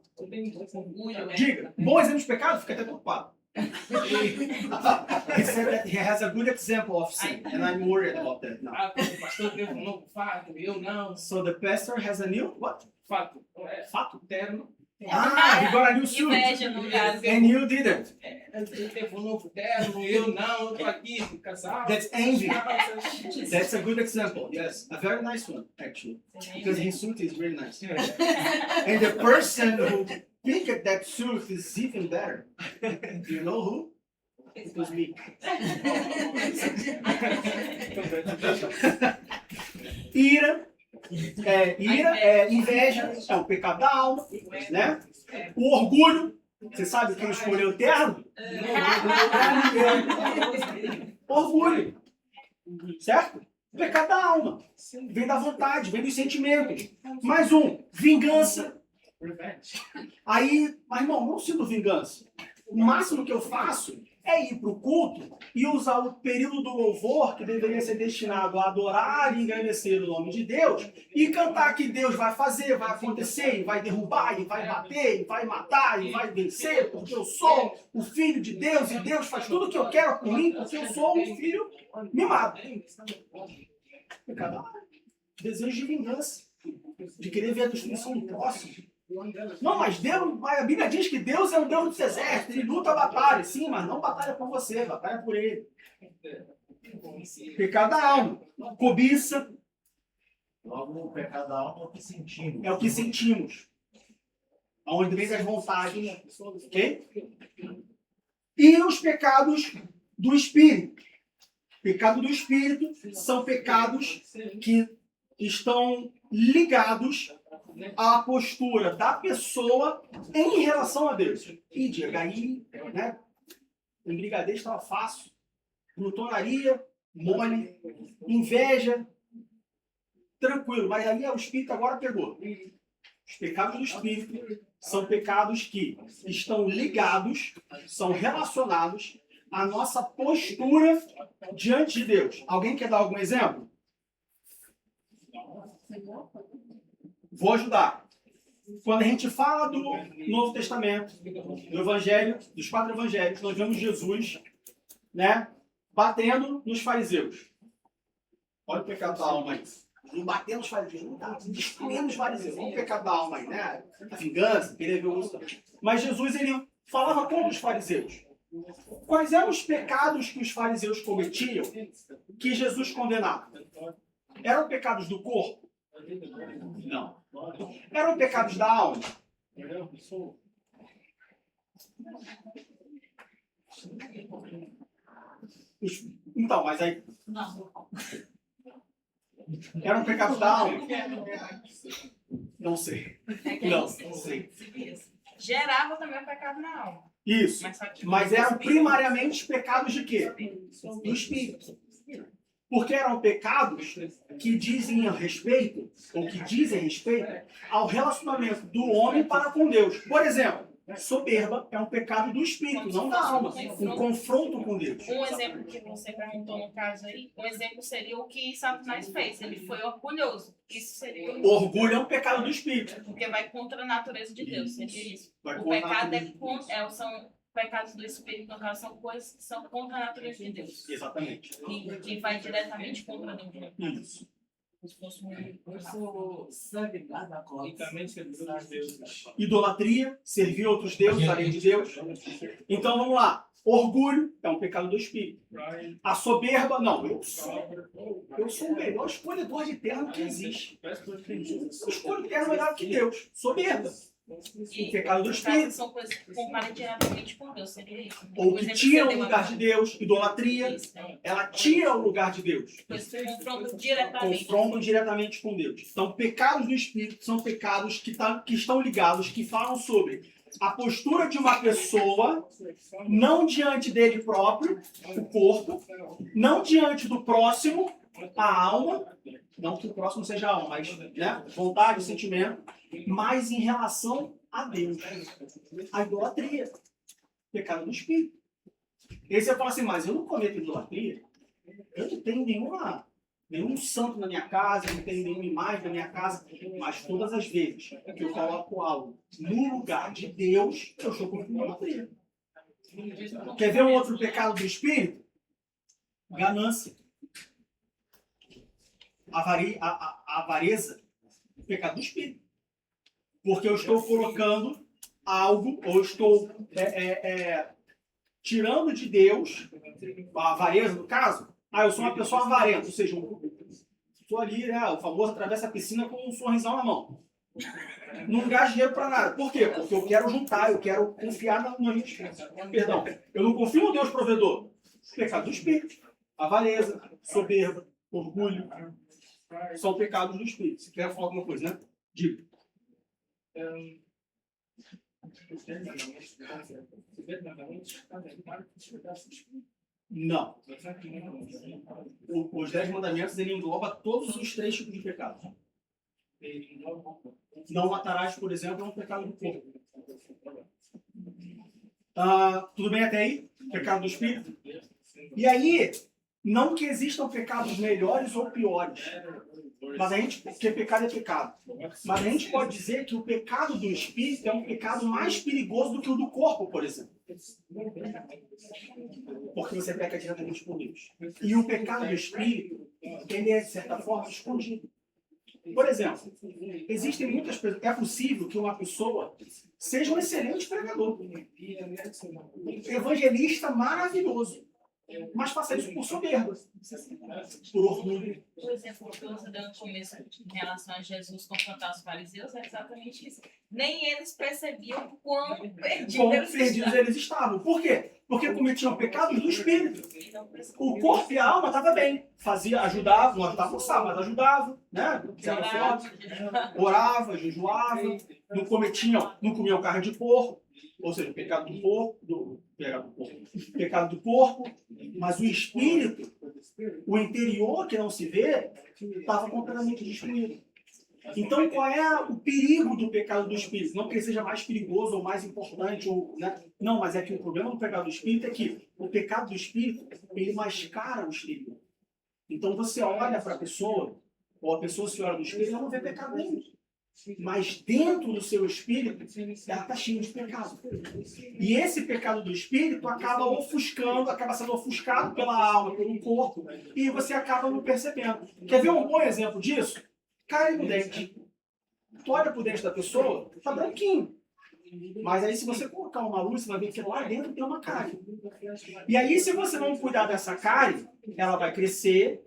Diga, bom exemplo de pecado, fica até preocupado. He said that he has a good example of sin, and I'm worried about that now. O pastor teve um novo fato, eu não. So the pastor has a new what? Fato. Fato? Terno. Ah, he got a new suit. Inveja, no caso. And you didn't. Ele teve um novo terno, eu não. Eu tô aqui, casal. That's envy. That's a good example. Yes, a very nice one, actually. Because his suit is very nice. And the person who picked that suit is even better. Do you know who? It was me. Ira. Inveja, é o pecado da alma, né? O orgulho, você sabe quem escolheu o terno? Orgulho, certo? O pecado da alma, vem da vontade, vem dos sentimentos. Mais um, vingança. Aí, mas irmão, não sinto vingança. O máximo que eu faço é ir para o culto e usar o período do louvor, que deveria ser destinado a adorar e engrandecer o nome de Deus, e cantar que Deus vai fazer, vai acontecer, e vai derrubar, e vai bater, e vai matar, e vai vencer, porque eu sou o filho de Deus, e Deus faz tudo o que eu quero por mim, porque eu sou um filho mimado. Desejo de vingança, de querer ver a destruição do próximo. Não, mas Deus, a Bíblia diz que Deus é o Deus dos exércitos, ele luta a batalha, sim, mas não batalha por você, batalha por ele. Pecado da alma, cobiça. Logo, o pecado da alma é o que sentimos. É o que sentimos. Aonde vem as vontades. Ok? E os pecados do Espírito. Pecado do Espírito são pecados que estão ligados à postura da pessoa em relação a Deus. E diga aí, né? Embriaguez estava fácil. Glutonaria, mole, inveja, tranquilo. Mas aí o Espírito agora pegou. Os pecados do Espírito são pecados que estão ligados, são relacionados à nossa postura diante de Deus. Alguém quer dar algum exemplo? Vou ajudar. Quando a gente fala do Novo Testamento, do Evangelho, dos 4 Evangelhos, nós vemos Jesus, né, batendo nos fariseus. Olha o pecado da alma aí. Não batendo nos fariseus, não tá destruindo os fariseus. Olha o pecado da alma aí, né? A vingança, querer ver o outro. Mas Jesus, ele falava contra os fariseus. Quais eram os pecados que os fariseus cometiam que Jesus condenava? Eram pecados do corpo? Não. Eram pecados da alma? Então, mas aí... Eram pecados da alma? Não sei. Não sei. Gerava também o pecado na alma. Isso. Mas eram primariamente pecados de quê? Do Espírito. Porque eram pecados que dizem respeito, ou que dizem respeito, ao relacionamento do homem para com Deus. Por exemplo, soberba é um pecado do Espírito, não da alma. Um confronto com Deus. Um exemplo que você perguntou no caso aí, um exemplo seria o que Satanás fez. Ele foi orgulhoso. Isso seria Orgulho é um pecado do Espírito. porque vai contra a natureza de Deus, seria isso. Vai O contra a pecado natureza. são pecados do Espírito, no caso, são coisas que são contra a natureza de Deus. Exatamente. Que vai diretamente contra Deus. Isso. Se fosse um... O sangue lá da cruz. E também serviu aos deuses. Idolatria, servir outros deuses além de Deus. Então vamos lá. Orgulho é um pecado do Espírito. A soberba, não. Eu sou o melhor escolhedor de terno que existe. Eu escolho terno melhor que Deus. Soberba. O pecado do Espírito. São coisas que comparam diretamente com Deus, seria isso. Ou que tira o lugar de Deus. Idolatria. Isso, é. Ela tira o lugar de Deus. Coisas que confrontam diretamente. Confrontam diretamente com Deus. Então, pecados do Espírito são pecados que estão ligados, que falam sobre a postura de uma pessoa, não diante dele próprio, o corpo, não diante do próximo, a alma, não que o próximo seja a alma, mas né, vontade, sentimento, mas em relação a Deus. A idolatria, pecado do Espírito. E aí você fala assim, mas eu não cometo idolatria, eu não tenho nenhum santo na minha casa, eu não tenho nenhuma imagem na minha casa, mas todas as vezes que eu coloco algo no lugar de Deus, eu estou cometendo idolatria. Quer ver um outro pecado do espírito? Ganância. A avareza. Pecado do espírito. Porque eu estou colocando algo, ou estou tirando de Deus, a avareza no caso, eu sou uma pessoa avarenta, ou seja, estou ali, né, o famoso atravessa a piscina com um sorrisão na mão. Não gasto dinheiro para nada. Por quê? Porque eu quero juntar, eu quero confiar na minha Perdão, eu não confio no Deus provedor. Pecado do espírito. Avareza, soberba, orgulho. São pecados do espírito. Você quer falar alguma coisa, né? Diga. Não. Os 10 mandamentos, ele engloba todos os 3 tipos de pecados. Não matarás, por exemplo, é um pecado do corpo. Tudo bem até aí? Pecado do espírito? E aí, não que existam pecados melhores ou piores. Mas a gente, porque pecado é pecado. Mas a gente pode dizer que o pecado do espírito é um pecado mais perigoso do que o do corpo, por exemplo. Porque você peca diretamente por Deus. E o pecado do espírito, ele é, de certa forma, escondido. Por exemplo, existem muitas pessoas. É possível que uma pessoa seja um excelente pregador, evangelista maravilhoso, mas faça isso por soberba, por orgulho. O exemplo que você deu no começo em relação a Jesus confrontar os fariseus é exatamente isso. Nem eles percebiam quão perdidos eles estavam. Por quê? Porque cometiam pecados do espírito. O corpo e a alma estavam bem. Ajudava, não ajudava a forçar, mas ajudava, né? Orava, jejuava, não comiam carne de porco, ou seja, pecado do corpo, mas o espírito, o interior que não se vê, estava completamente destruído. Então, qual é o perigo do pecado do espírito? Não que ele seja mais perigoso ou mais importante, né? Não, mas é que o problema do pecado do espírito é que o pecado do espírito, ele mascara o exterior. Então, você olha para a pessoa, ou a pessoa se olha no espelho, ela não vê pecado nenhum. Mas dentro do seu espírito, ela está cheia de pecado. E esse pecado do espírito acaba sendo ofuscado pela alma, pelo corpo, e você acaba não percebendo. Quer ver um bom exemplo disso? Cai no dente. Tu olha pro dente da pessoa, tá branquinho. Mas aí se você colocar uma luz, você vai ver que lá dentro tem uma cárie. E aí se você não cuidar dessa cárie, ela vai crescer,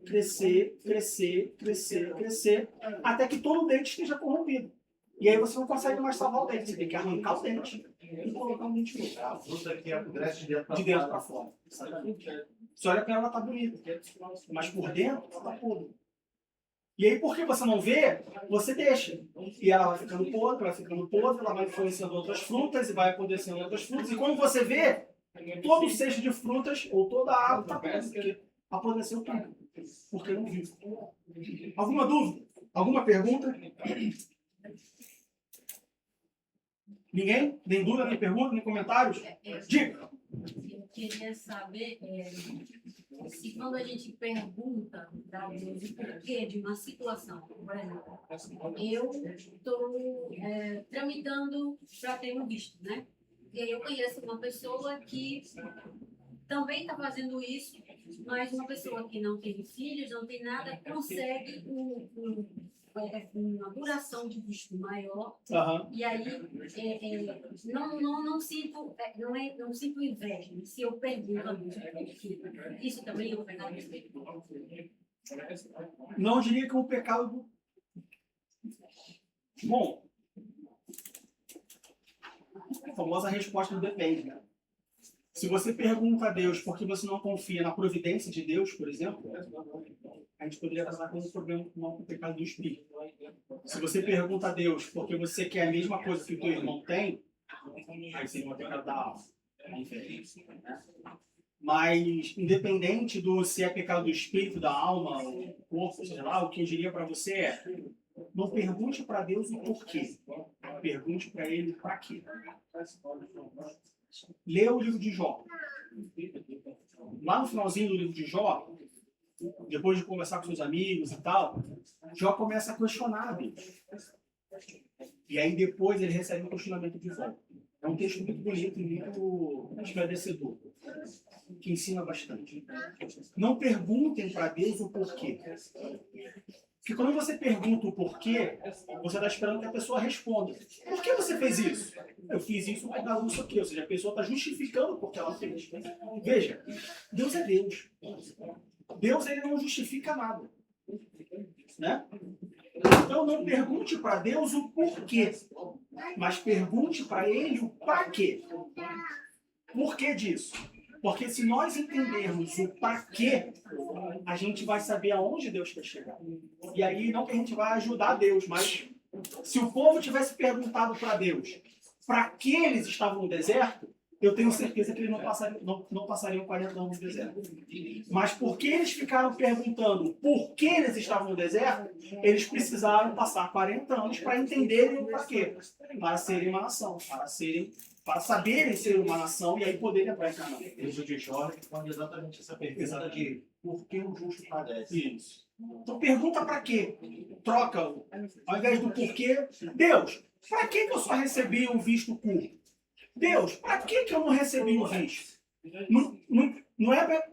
até que todo o dente esteja corrompido. E aí você não consegue mais salvar o dente. Você tem que arrancar o dente e colocar um dente novo. A fruta aqui apodrece De dentro para fora. Você olha para ela, ela tá bonita. Mas por dentro, ela tá podre. E aí, porque você não vê, você deixa. E ela vai ficando podre, ela vai influenciando outras frutas e vai apodrecendo outras frutas. E quando você vê, todo o cesto de frutas ou toda a árvore está podre, porque apodreceu tudo. Porque não viu. Alguma dúvida? Alguma pergunta? Ninguém? Nem dúvida, nem pergunta, nem comentários? Diga! Eu queria saber se quando a gente pergunta para Deus o porquê de uma situação, por exemplo, eu estou tramitando para ter um visto, né? E aí eu conheço uma pessoa que também está fazendo isso, mas uma pessoa que não tem filhos, não tem nada, consegue uma duração de visto maior. E aí não sinto inveja. Se eu pergunto a Deus, isso também é um pecado. Não diria que é um pecado. Bom, a famosa resposta do depende, né? Se você pergunta a Deus porque você não confia na providência de Deus, por exemplo, a gente poderia tratar com um problema com o pecado do espírito. Se você pergunta a Deus porque você quer a mesma coisa que o teu irmão tem, aí seria um pecado da alma. É diferente, né? Mas, independente do se é pecado do espírito, da alma, do corpo, sei lá, o que eu diria para você é: não pergunte para Deus o porquê. Pergunte para Ele para quê. Lê o livro de Jó. lá no finalzinho do livro de Jó, depois de conversar com seus amigos e tal, Jó começa a questionar a Deus. E aí depois ele recebe um questionamento de volta. É um texto muito bonito e muito esclarecedor, que ensina bastante. Não perguntem para Deus o porquê. Porque quando você pergunta o porquê, você está esperando que a pessoa responda. Por que você fez isso? Eu fiz isso por causa disso aqui. Ou seja, a pessoa está justificando porque ela fez. Veja, Deus é Deus. Deus ele não justifica nada. Né? Então não pergunte para Deus o porquê, mas pergunte para Ele o para quê. Por que disso? Porque se nós entendermos o para quê, a gente vai saber aonde Deus quer chegar. E aí não que a gente vai ajudar Deus, mas se o povo tivesse perguntado para Deus para que eles estavam no deserto, eu tenho certeza que eles não passariam 40 anos no deserto. Mas porque eles ficaram perguntando por que eles estavam no deserto, eles precisaram passar 40 anos para entenderem o porquê. Para serem uma nação, para saberem ser uma nação e aí poderem entrar em Canaã. O livro de Jó responde exatamente essa pergunta de por que o justo padece. Isso. Então pergunta para quê? Troca, ao invés do porquê, Deus, para que eu só recebi um visto curto? Deus, para que eu não recebi um visto? Não é pra...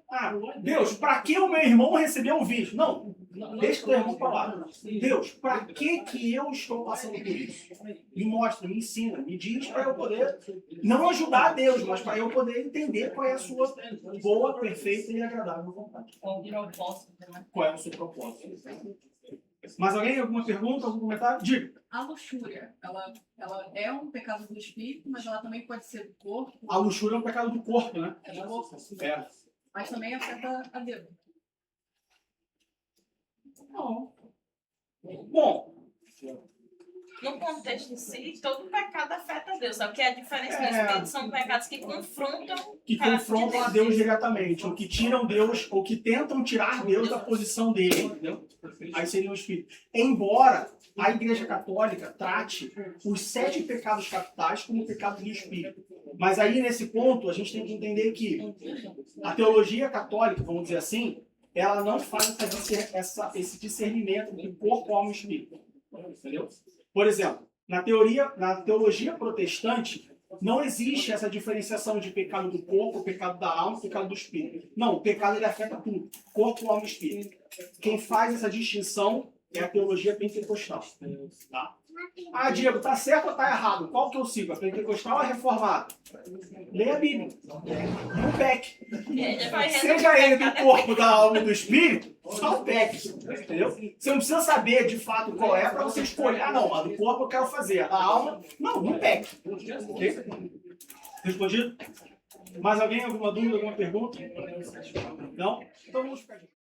Deus, para que o meu irmão recebeu um visto? Não, deixa o teu irmão falar. Deus, para que eu estou passando por isso? Me mostra, me ensina, me diz para eu poder não ajudar a Deus, mas para eu poder entender qual é a sua boa, perfeita e agradável vontade. Qual o propósito, né? Qual é o seu propósito? Mais alguém? Alguma pergunta? Algum comentário? Diga. A luxúria, ela é um pecado do espírito, mas ela também pode ser do corpo. A luxúria é um pecado do corpo, né? É do corpo. É. Mas também afeta a Deus. Não. Bom, No contexto em si, todo pecado afeta a Deus. Só que a diferença do espírito são pecados que confrontam que o caráter de confrontam a Deus diretamente, ou que tiram Deus, ou que tentam tirar Deus da posição dele, entendeu? Aí seria o espírito. Embora a Igreja Católica trate os 7 pecados capitais como pecados do espírito. Mas aí, nesse ponto, a gente tem que entender que a teologia católica, vamos dizer assim, ela não faz esse discernimento de corpo, alma e espírito. Entendeu? Por exemplo, na teologia protestante, não existe essa diferenciação de pecado do corpo, pecado da alma e pecado do espírito. Não, o pecado ele afeta tudo, corpo, alma e espírito. Quem faz essa distinção é a teologia pentecostal. Tá? Ah, Diego, tá certo ou tá errado? Qual que eu sigo? A pentecostal ou a reformada? Leia a Bíblia. Não peque. Seja ele do corpo, da alma e do espírito, não peque. Entendeu? Você não precisa saber de fato qual é para você escolher. Ah, não, a do corpo eu quero fazer. A da alma, não peque. Ok? Respondido? Mais alguém? Alguma dúvida, alguma pergunta? Não? Então vamos ficar aqui.